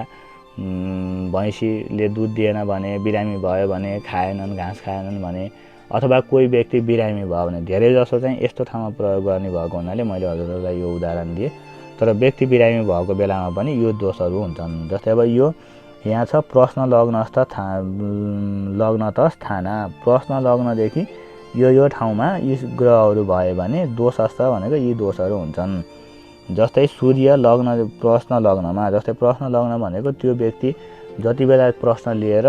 भैँसीले दुध दिएन भने, बिरामी भयो भने, खाएनन्, घाँस खाएनन् भने, अथवा कोही व्यक्ति बिरामी भयो भने धेरै जसो चाहिँ यस्तो ठाउँमा प्रयोग गर्ने भएको हुनाले मैले हजुरहरूलाई यो उदाहरण दिएँ। तर व्यक्ति बिरामी भएको बेलामा पनि यो दोषहरू हुन्छन्। जस्तै अब यो यहाँ छ प्रश्न लग्नस्थ स्थाना, प्रश्न लग्नदेखि यो ठाउँमा यी ग्रहहरू भयो भने दोषस्थ भनेको यी दोषहरू हुन्छन्। जस्तै सूर्य लग्न प्रश्न लग्नमा, जस्तै प्रश्न लग्न भनेको त्यो व्यक्ति जति बेला प्रश्न लिएर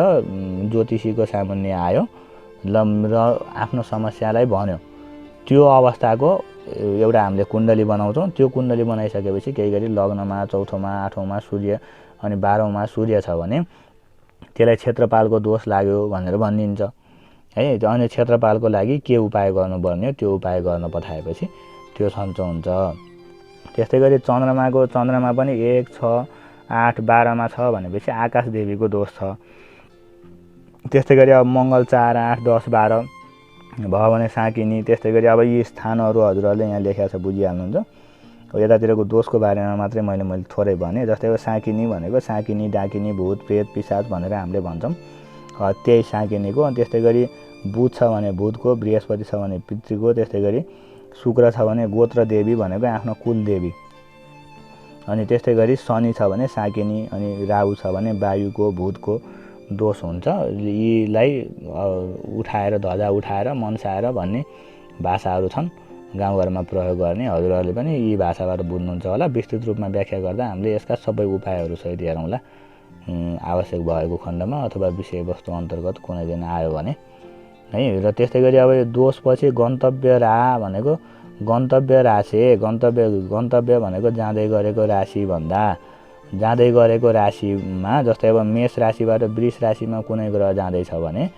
ज्योतिषीको सामुन्ने आयो र आफ्नो समस्यालाई भन्यो, त्यो अवस्थाको एउटा हामीले कुण्डली बनाउँछौँ। त्यो कुण्डली बनाइसकेपछि केही गरी लग्नमा, चौथोमा, आठौँमा सूर्य अनि 12औँमा सूर्य छ भने त्यसलाई क्षेत्रपालको दोष लाग्यो भनेर भनिन्छ है। अनि क्षेत्रपालको लागि के उपाय गर्नुपर्ने हो त्यो उपाय गर्न पठाएपछि त्यो सन्चो हुन्छ। त्यस्तै गरी चन्द्रमा पनि 1, 6, 8, 12मा छ भनेपछि आकाश देवीको दोष छ। त्यस्तै गरी अब मङ्गल 4, 8, 10, 12 भयो भने साकिनी। त्यस्तै गरी अब यी स्थानहरू हजुरहरूले यहाँ लेखेको छ बुझिहाल्नुहुन्छ। यतातिरको दोषको बारेमा मात्रै मैले थोरै भने। जस्तै अब साकिनी भनेको साकिनी, डाकिनी, भूत, प्रेत, पिशाच भनेर हामीले भन्छौँ, त्यही साकिनीको। अनि त्यस्तै गरी बुध छ भने भूतको, बृहस्पति छ भने पितृको, त्यस्तै गरी शुक्र छ भने गोत्र देवी भनेको आफ्नो कुल देवी, अनि त्यस्तै गरी शनि छ भने साकिनी, अनि राहु छ भने वायुको, भूतको दोष हुन्छ। यीलाई उठाएर ध्वजा उठाएर मनसाएर भन्ने भाषाहरू छन् गाउँघरमा प्रयोग गर्ने। हजुरहरूले पनि यी भाषाबाट बुझ्नुहुन्छ होला। विस्तृत रूपमा व्याख्या गर्दा हामीले यसका सबै उपायहरू सहित हेरौँला आवश्यक भएको खण्डमा अथवा विषयवस्तु अन्तर्गत कुनै दिन आयो भने है। र त्यस्तै गरी अब यो दोषपछि गन्तव्य रा भनेको गन्तव्य राशि, गन्तव्य भनेको जाँदै गरेको राशि भन्दा जाँदै गरेको राशिमा, जस्तै अब मेष राशिबाट वृष राशिमा कुनै ग्रह जाँदैछ भने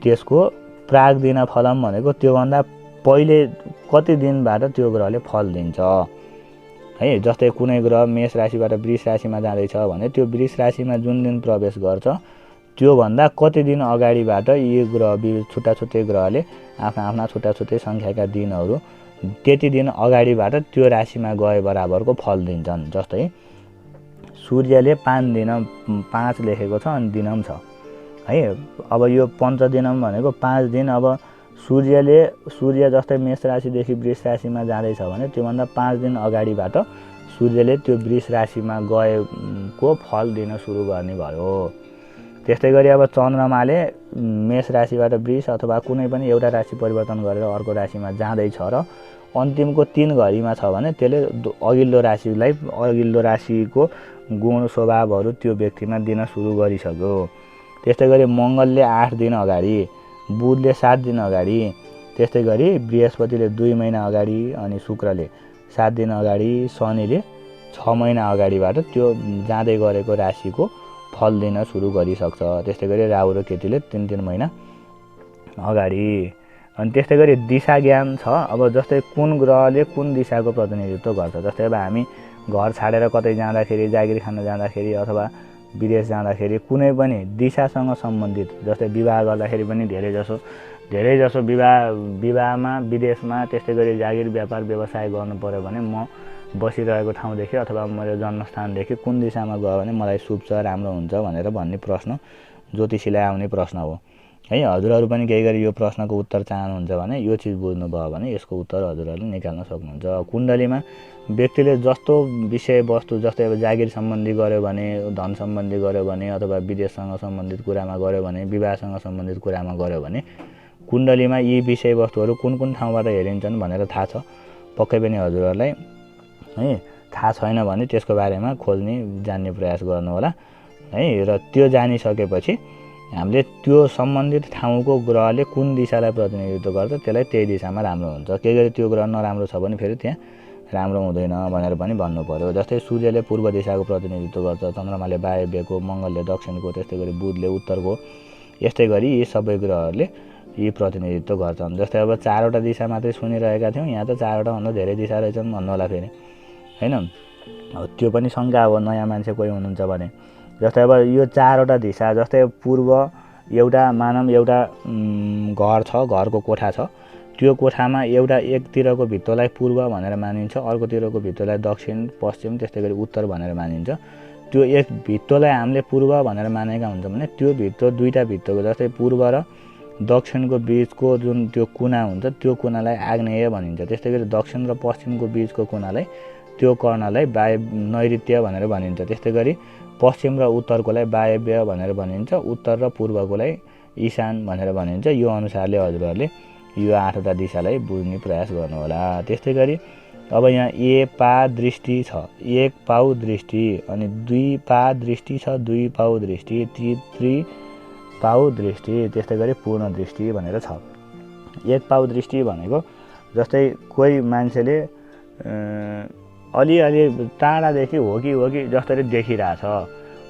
त्यसको प्राग दिन फलम भनेको त्योभन्दा पहिले कति दिनबाट त्यो ग्रहले फल दिन्छ है। जस्तै कुनै ग्रह मेष राशिबाट वृष राशिमा जाँदैछ भने त्यो वृष राशिमा जुन दिन प्रवेश गर्छ त्योभन्दा कति दिन अगाडिबाट यी ग्रह छुट्टा छुट्टै ग्रहले आफ्ना छुट्टा छुट्टै सङ्ख्याका दिनहरू त्यति दिन अगाडिबाट त्यो राशिमा गए बराबरको फल दिन्छन्। जस्तै सूर्यले 5 दिन 5 लेखेको छ अनि दिनम छ है। अब यो पञ्चदिनम भनेको 5 दिन। अब सूर्य जस्तै मेष राशिदेखि वृष राशिमा जाँदैछ भने त्योभन्दा 5 दिन अगाडिबाट सूर्यले त्यो वृष राशिमा गएको फल दिन सुरु गर्ने भयो। त्यस्तै गरी अब चन्द्रमाले मेष राशिबाट वृष अथवा कुनै पनि एउटा राशि परिवर्तन गरेर अर्को राशिमा जाँदैछ र अन्तिमको 3 घडीमा छ भने त्यसले अघिल्लो राशिको गुण स्वभावहरू त्यो व्यक्तिमा दिन सुरु गरिसक्यो। त्यस्तै गरी मङ्गलले 8 दिन अगाडि, बुधले 7 दिन अगाडि, त्यस्तै गरी बृहस्पतिले 2 महिना अगाडि, अनि शुक्रले 7 दिन अगाडि, शनिले 6 महिना अगाडिबाट त्यो जाँदै गरेको राशिको फल दिन सुरु गरिसक्छ। त्यस्तै गरी राहु र केतुले 3-3 महिना अगाडि। अनि त्यस्तै गरी दिशा ज्ञान छ। अब जस्तै कुन ग्रहले कुन दिशाको प्रतिनिधित्व गर्छ। जस्तै अब हामी घर छाडेर कतै जाँदाखेरि, जागिर खान जाँदाखेरि अथवा विदेश जाँदाखेरि कुनै पनि दिशासँग सम्बन्धित, जस्तै विवाह गर्दाखेरि पनि धेरैजसो विवाहमा विदेशमा त्यस्तै गरी जागिर व्यापार व्यवसाय गर्नु पर्यो भने म बसिरहेको ठाउँदेखि अथवा मेरो जन्मस्थानदेखि कुन दिशामा गयो भने मलाई शुभ छ, राम्रो हुन्छ भनेर भन्ने प्रश्न ज्योतिषीलाई आउने प्रश्न हो है। हजुरहरू पनि केही गरी यो प्रश्नको उत्तर चाहनुहुन्छ भने यो चिज बुझ्नुभयो भने यसको उत्तर हजुरहरूले निकाल्न सक्नुहुन्छ। कुण्डलीमा व्यक्तिले जस्तो विषयवस्तु, जस्तै अब जागिर सम्बन्धी गर्यो भने, धन सम्बन्धी गर्यो भने अथवा विदेशसँग सम्बन्धित कुरामा गर्यो भने, विवाहसँग सम्बन्धित कुरामा गर्यो भने कुण्डलीमा यी विषयवस्तुहरू कुन कुन ठाउँबाट हेरिन्छन् भनेर थाहा छ पक्कै पनि हजुरहरूलाई है। थाहा छैन भने त्यसको बारेमा खोज्ने, जान्ने प्रयास गर्नुहोला है। र त्यो जानिसकेपछि हामीले त्यो सम्बन्धित ठाउँको ग्रहले कुन दिशालाई प्रतिनिधित्व गर्छ त्यसलाई त्यही दिशामा राम्रो हुन्छ। केही गरी त्यो ग्रह नराम्रो छ भने फेरि त्यहाँ राम्रो हुँदैन भनेर पनि भन्नु पर्यो। जस्तै सूर्यले पूर्व दिशाको प्रतिनिधित्व गर्छ, चन्द्रमाले वायव्यको, मङ्गलले दक्षिणको, त्यस्तै गरी बुधले उत्तरको। यस्तै गरी यी सबै ग्रहहरूले यी प्रतिनिधित्व गर्छन्। जस्तै अब 4वटा दिशा मात्रै सुनिरहेका थियौँ, यहाँ त 4वटा भन्दा धेरै दिशा रहेछन् भन्नु होला फेरि हैन। त्यो पनि शङ्का हो नयाँ मान्छे कोही हुनुहुन्छ भने। जस्तै अब यो 4वटा दिशा, जस्तै पूर्व एउटा मानव एउटा घर छ, घरको कोठा छ, त्यो कोठामा एउटा एकतिरको भित्तोलाई पूर्व भनेर मानिन्छ, अर्कोतिरको भित्तोलाई दक्षिण, पश्चिम, त्यस्तै गरी उत्तर भनेर मानिन्छ। त्यो एक भित्तोलाई हामीले पूर्व भनेर मानेका हुन्छ भने त्यो भित्तो दुईटा भित्तोको, जस्तै पूर्व र दक्षिणको बीचको जुन त्यो कुना हुन्छ त्यो कुनालाई आग्नेय भनिन्छ। त्यस्तै गरी दक्षिण र पश्चिमको बीचको कुनालाई, त्यो कर्णलाई नैऋत्य भनेर भनिन्छ। त्यस्तै गरी पश्चिम र उत्तरकोलाई वायव्य भनेर भनिन्छ, उत्तर र पूर्वकोलाई ईशान भनेर भनिन्छ। यो अनुसारले हजुरहरूले यो 8वटा दिशालाई बुझ्ने प्रयास गर्नुहोला। त्यस्तै गरी अब यहाँ ए पा दृष्टि छ, 1 पाउ दृष्टि, अनि 2 पा दृष्टि छ, 2 पाउ दृष्टि, 3 पाउ दृष्टि, त्यस्तै गरी पूर्ण दृष्टि भनेर छ। 1 पाउ दृष्टि भनेको जस्तै कोही मान्छेले अलि टाढादेखि हो कि जसरी देखिरहेछ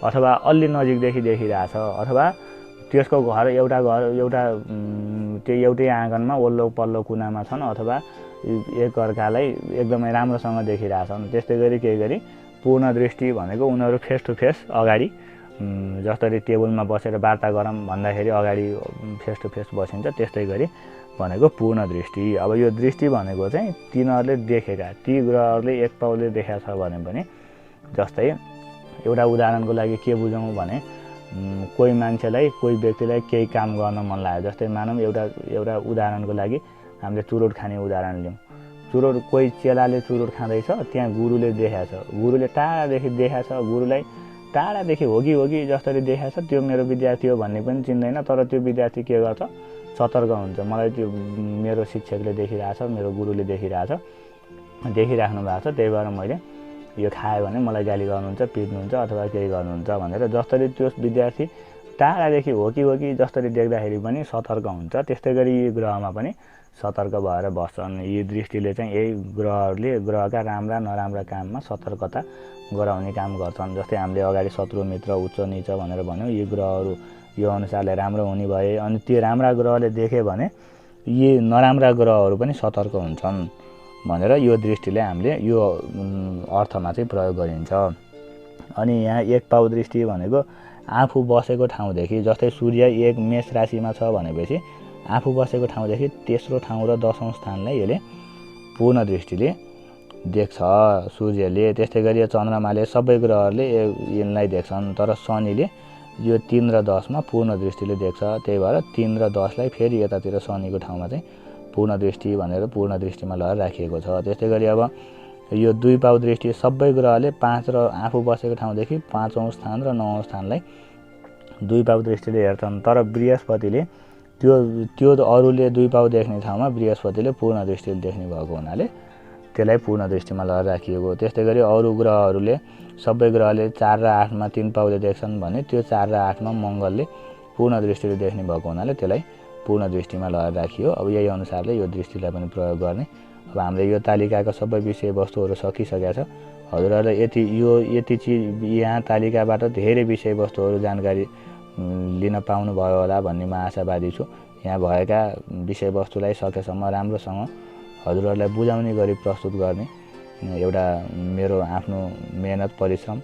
अथवा अलि नजिकदेखि देखिरहेछ अथवा त्यसको घर एउटा त्यो एउटै आँगनमा वल्लो पल्लो कुनामा छन् अथवा एकअर्कालाई एकदमै राम्रोसँग देखिरहेछन्। त्यस्तै गरी केही गरी पूर्ण दृष्टि भनेको उनीहरू फेस टु फेस अगाडि, जसरी टेबलमा बसेर वार्ता गरौँ भन्दाखेरि अगाडि फेस टु फेस बसिन्छ, त्यस्तै गरी भनेको पूर्ण दृष्टि। अब यो दृष्टि भनेको चाहिँ तिनीहरूले देखेका, ती ग्रहहरूले एक पाउले देखाएको छ भने पनि, जस्तै एउटा उदाहरणको लागि के बुझौँ भने कोही मान्छेलाई, कोही व्यक्तिलाई केही काम गर्न मन लाग्यो। जस्तै मानौँ एउटा उदाहरणको लागि हामीले चुरोट खाने उदाहरण लियौँ। चुरोट, कोही चेलाले चुरोट खाँदैछ, त्यहाँ गुरुले देखाएको छ, गुरुले टाढादेखि देखाएको छ, गुरुलाई टाढादेखि हो कि जसरी देखाएको छ त्यो मेरो विद्यार्थी हो भन्ने पनि चिन्दैन, तर त्यो विद्यार्थी के गर्छ, सतर्क हुन्छ। मलाई त्यो मेरो शिक्षकले देखिरहेछ, मेरो गुरुले देखिराख्नु भएको छ, त्यही भएर मैले यो खाएँ भने मलाई गाली गर्नुहुन्छ, पिट्नुहुन्छ अथवा केही गर्नुहुन्छ भनेर जसरी त्यो विद्यार्थी टाढादेखि हो कि जसरी देख्दाखेरि पनि सतर्क हुन्छ, त्यस्तै गरी यी ग्रहमा पनि सतर्क भएर बस्छन्। यी दृष्टिले चाहिँ यही ग्रहहरूले ग्रहका राम्रा नराम्रा काममा सतर्कता गराउने काम गर्छन्। जस्तै हामीले अगाडि शत्रु मित्र उच्च नीच भनेर भन्यौँ, यी ग्रहहरू यो अनुसारले राम्रो हुने भए अनि त्यो राम्रा ग्रहले देखे भने यी नराम्रा ग्रहहरू पनि सतर्क हुन्छन् भनेर यो दृष्टिले हामीले यो अर्थमा चाहिँ प्रयोग गरिन्छ। अनि यहाँ 1 पाउ दृष्टि भनेको आफू बसेको ठाउँदेखि, जस्तै सूर्य 1 मेष राशिमा छ भनेपछि आफू बसेको ठाउँदेखि तेस्रो ठाउँ र 10औं स्थानलाई यसले पूर्ण दृष्टिले देख्छ सूर्यले। त्यस्तै गरी चन्द्रमाले, सबै ग्रहहरूले यिनलाई देख्छन्, तर शनिले यो 3 र 10 मा पूर्ण दृष्टिले देख्छ। त्यही भएर 3 र 10 लाई फेरि यतातिर शनिको ठाउँमा चाहिँ पूर्ण दृष्टि भनेर पूर्ण दृष्टिमा लगाएर राखिएको छ। त्यस्तै गरी अब यो 2 पाउ दृष्टि सबै ग्रहले 5 र आफू बसेको ठाउँदेखि 5औं स्थान र 9औं स्थानलाई 2 पाउ दृष्टिले हेर्छन्, तर बृहस्पतिले त्यो अरूले 2 पाउ देख्ने ठाउँमा बृहस्पतिले पूर्ण दृष्टिले देख्ने भएको हुनाले त्यसलाई पूर्ण दृष्टिमा लगाएर राखिएको। त्यस्तै गरी अरू ग्रहहरूले, सबै ग्रहले 4 र 8 मा 3 पाउले देख्छन् भने त्यो 4 र 8 मा मङ्गलले पूर्ण दृष्टिले देख्ने भएको हुनाले त्यसलाई पूर्ण दृष्टिमा लगाएर राखियो। अब यही अनुसारले यो दृष्टिलाई पनि प्रयोग गर्ने। अब हामीले यो तालिकाका सबै विषयवस्तुहरू सकिसकेका छ। हजुरहरूलाई यति चिज यहाँ तालिकाबाट धेरै विषयवस्तुहरू जानकारी लिन पाउनुभयो होला भन्ने म आशावादी छु। यहाँ भएका विषयवस्तुलाई सकेसम्म राम्रोसँग हजुरहरूलाई बुझाउने गरी प्रस्तुत गर्ने एउटा मेरो आफ्नो मेहनत परिश्रम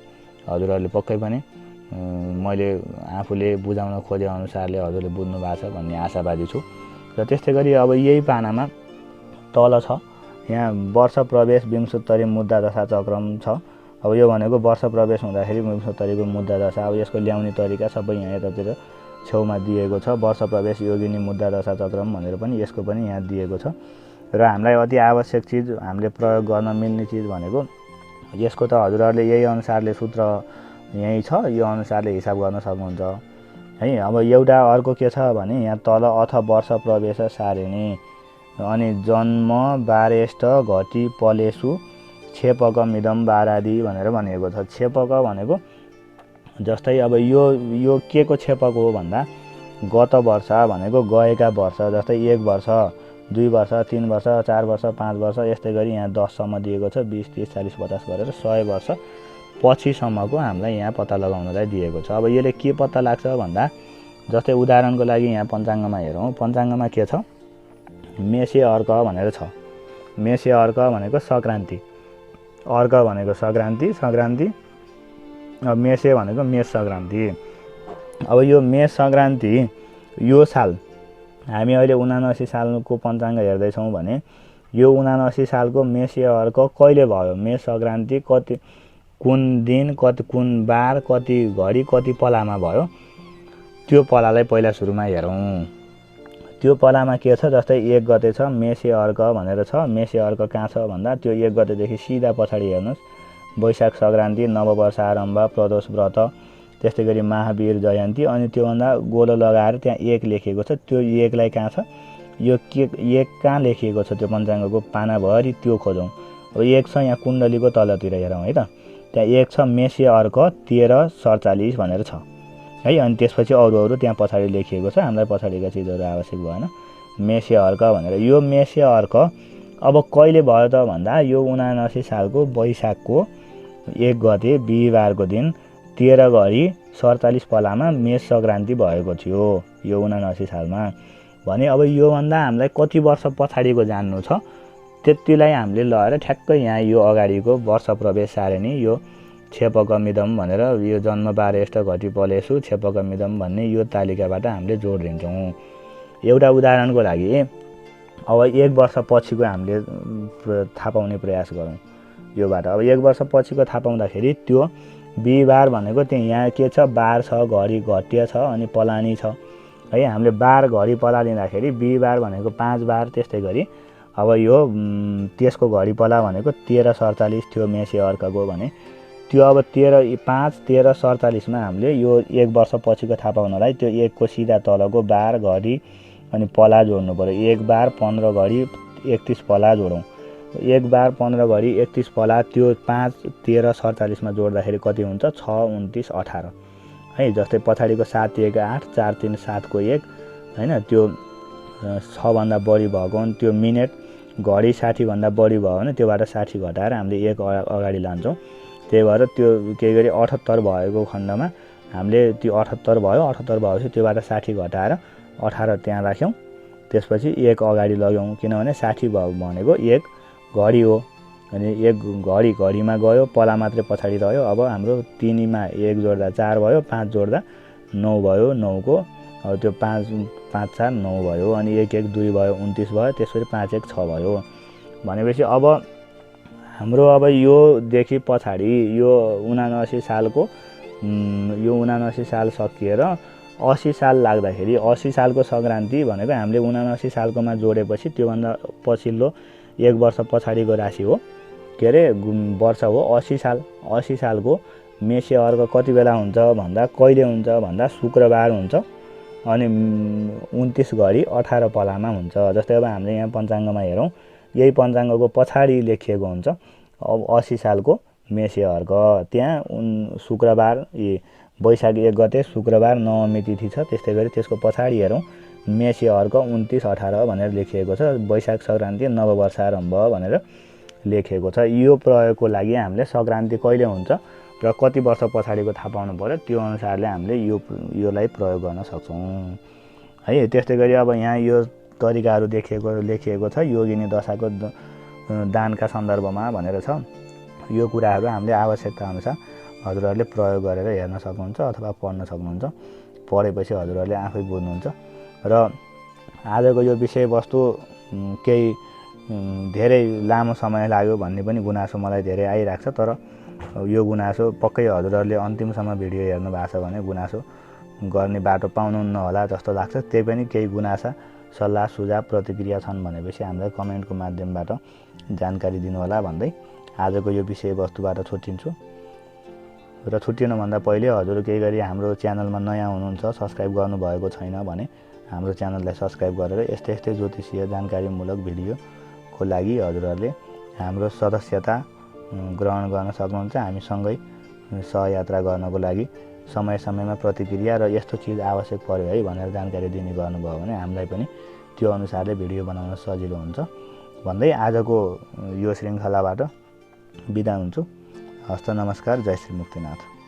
हजुरहरूले पक्कै पनि मैले आफूले बुझाउन खोजे अनुसारले हजुरले बुझ्नु भएको छ भन्ने आशावादी छु। र त्यस्तै गरी अब यही पानामा तल छ यहाँ वर्ष प्रवेश 62 मुद्दा दशा चक्रम छ। अब यो भनेको वर्ष प्रवेश हुँदाखेरि 62 मुद्दा दशा, अब यसको ल्याउने तरिका सबै यहाँ यतातिर छेउमा दिएको छ। वर्ष प्रवेश योगिनी मुद्दा दशा चक्रम भनेर पनि यसको पनि यहाँ दिएको छ। र हामीलाई अति आवश्यक चिज हामीले प्रयोग गर्न मिल्ने चिज भनेको यसको त हजुरहरूले यही अनुसारले सूत्र यही छ, यो अनुसारले हिसाब गर्न सक्नुहुन्छ है। अब एउटा अर्को के छ भने यहाँ तल अथ वर्ष प्रवेश सारिणी अनि जन्म बारेष्ट घटी पलेसु छेपक मिदम बारादी भनेर भनिएको छ। छेपक भनेको जस्तै अब यो के को छेपक हो भन्दा गत वर्ष भनेको गएका वर्ष, जस्तै 1 वर्ष 2 वर्ष 3 वर्ष 4 वर्ष 5 वर्ष यस्तै गरी यहाँ 10 सम्म दिएको छ। 20 30 40 50 गरेर 100 वर्ष पछिसम्मको हामीलाई यहाँ पत्ता लगाउनलाई दिएको छ। अब यसले के पत्ता लाग्छ भन्दा जस्तै उदाहरणको लागि यहाँ पञ्चाङ्गमा हेरौँ। पञ्चाङ्गमा के छ मेसे अर्क भनेर छ। मेसे अर्क भनेको सङ्क्रान्ति, अर्क भनेको सङ्क्रान्ति अब मेसे भनेको मेष सङ्क्रान्ति। अब यो मेष सङ्क्रान्ति यो साल हामी अहिले 79 सालको पञ्चाङ्ग हेर्दैछौँ भने यो 79 सालको मेसे अर्क कहिले भयो, मेष सङ्क्रान्ति कति कुन दिन कति कुन बार कति घडी कति पलामा भयो त्यो पलालाई पहिला सुरुमा हेरौँ। त्यो पलामा के छ जस्तै 1 गते छ मेसे अर्क भनेर छ। मेसे अर्क कहाँ छ भन्दा त्यो 1 गतेदेखि सिधा पछाडि हेर्नुहोस् वैशाख सङ्क्रान्ति नववर्ष आरम्भ प्रदोष व्रत त्यस्तै गरी महावीर जयन्ती अनि त्योभन्दा गोलो लगाएर त्यहाँ 1 लेखिएको छ। त्यो 1 लाई कहाँ छ यो के 1 कहाँ लेखिएको छ त्यो पञ्चाङ्गको पानाभरि त्यो खोजौँ। अब 1 छ यहाँ कुण्डलीको तलतिर हेरौँ है त, त्यहाँ 1 छ मेसे अर्क 1347 भनेर छ है। अनि त्यसपछि अरू त्यहाँ पछाडि लेखिएको छ, हामीलाई पछाडिका चिजहरू आवश्यक भएन। मेसे अर्क भनेर यो मेसे अर्क अब कहिले भयो त भन्दा यो 79 सालको वैशाखको 1 गते बिहिबारको दिन 13 घडी 47 पलामा मेष सङ्क्रान्ति भएको थियो यो 79 सालमा भने। अब योभन्दा हामीलाई कति वर्ष पछाडिको जान्नु छ त्यतिलाई हामीले लगाएर ठ्याक्कै यहाँ यो अगाडिको वर्ष प्रवेश सारिणी यो छेपक मिदम भनेर यो जन्म बारेष्ट घटी पलेसु छेपक मिदम भन्ने यो तालिकाबाट हामीले जोड दिन्छौँ। एउटा उदाहरणको लागि अब 1 वर्ष पछिको हामीले थाहा पाउने प्रयास गरौँ योबाट। अब 1 वर्ष पछिको थाहा पाउँदाखेरि त्यो बिहिबार भनेको त्यहाँ यहाँ के छ बार छ घडी घट्य छ अनि पलानी छ है। हामीले बार घडी पला लिँदाखेरि बिहिबार भनेको 5 बार, त्यस्तै गरी अब यो त्यसको घडी पला भनेको 1347 थियो मेसे अर्कको भने त्यो अब 5 1347 मा हामीले यो 1 वर्ष पछिको थाहा पाउनलाई त्यो 1 को सिधा तलको बार घडी अनि पला जोड्नु पर्यो। 1 बार 15 घडी 31 पला जोडौँ। 1 बार 15 घडी 31 पला त्यो 5 1347 मा जोड्दाखेरि कति हुन्छ 6 29 18 है। जस्तै पछाडिको 7 1 8 4 3 7 को 1 हैन, त्यो 6 भन्दा बढी भएको हो त्यो मिनेट घडी 60 भन्दा बढी भयो भने त्योबाट 60 घटाएर हामीले 1 अगाडि लान्छौँ। त्यही भएर त्यो के गरी 78 भएको खण्डमा हामीले त्यो 78 भयो, 78 भएपछि त्योबाट 60 घटाएर 18 त्यहाँ राख्यौँ। त्यसपछि 1 अगाडि लग्यौँ किनभने 60 भयो भनेको 1 घडी हो अनि 1 घडीमा गयो पला मात्रै पछाडि रह्यो। अब हाम्रो 3 मा 1 जोड्दा 4 भयो, 5 जोड्दा 9 भयो, 9 को अब त्यो 5 5 4 9 भयो अनि 1 1 2 भयो 29 भयो, त्यसपछि 5 1 6 भयो भनेपछि अब हाम्रो अब यो देखि पछाडि यो 79 सालको यो 79 साल सकिएर 80 साल लाग्दाखेरि 80 सालको सङ्क्रान्ति भनेको हामीले 79 सालकोमा जोडेपछि त्योभन्दा पछिल्लो 1 वर्ष पछाडिको राशि हो के अरे वर्ष हो 80 साल। 80 सालको मेसे अर्क कति बेला हुन्छ भन्दा कहिले हुन्छ भन्दा शुक्रबार हुन्छ अनि 29 घडी 18 पलामा हुन्छ। जस्तै अब हामीले यहाँ पञ्चाङ्गमा हेरौँ यही पञ्चाङ्गको पछाडि लेखिएको हुन्छ अब 80 सालको मेसे अर्क त्यहाँ शुक्रबार वैशाख 1 गते शुक्रबार नवमी तिथि छ। त्यस्तै गरी त्यसको पछाडि हेरौँ मेसे अर्क 29 18 भनेर लेखिएको छ। वैशाख सङ्क्रान्ति नववर्ष आरम्भ भनेर लेखिएको छ। यो प्रयोगको लागि हामीले सङ्क्रान्ति कहिले हुन्छ र कति वर्ष पछाडिको थाहा पाउनु पर्यो, त्यो अनुसारले हामीले योलाई प्रयोग गर्न सक्छौँ है। त्यस्तै गरी अब यहाँ यो तरिकाहरू लेखिएको छ योगिनी दशाको दानका सन्दर्भमा भनेर छ। यो कुराहरू हामीले आवश्यकता अनुसार हजुरहरूले प्रयोग गरेर हेर्न सक्नुहुन्छ अथवा पढ्न सक्नुहुन्छ। पढेपछि हजुरहरूले आफै बुझ्नुहुन्छ। र आजको यो विषयवस्तु केही धेरै लामो समय लाग्यो भन्ने पनि गुनासो मलाई धेरै आइरहेको छ। तर यो गुनासो पक्कै हजुरहरूले अन्तिमसम्म भिडियो हेर्नु भएको छ भने गुनासो गर्ने बाटो पाउनुहुन्न होला जस्तो लाग्छ। त्यही पनि केही गुनासा सल्लाह सुझाव प्रतिक्रिया छन् भनेपछि हामीलाई कमेन्टको माध्यमबाट जानकारी दिनुहोला भन्दै आजको यो विषयवस्तुबाट छुट्टिन्छु। र छुट्टिनुभन्दा पहिले हजुर केही गरी हाम्रो च्यानलमा नयाँ हुनुहुन्छ, सब्सक्राइब गर्नुभएको छैन भने हाम्रो च्यानललाई सब्सक्राइब गरेर यस्तै ज्योतिषीय जानकारीमूलक भिडियोको लागि हजुरहरूले हाम्रो सदस्यता ग्रहण गर्न सक्नुहुन्छ। हामी सँगै सहयात्रा गर्नको लागि समय समयमा प्रतिक्रिया र यस्तो चिज आवश्यक पर्यो है भनेर जानकारी दिने गर्नुभयो भने हामीलाई पनि त्यो अनुसारले भिडियो बनाउन सजिलो हुन्छ भन्दै आजको यो श्रृङ्खलाबाट बिदा हुन्छु। हस्त नमस्कार। जय श्री मुक्तिनाथ।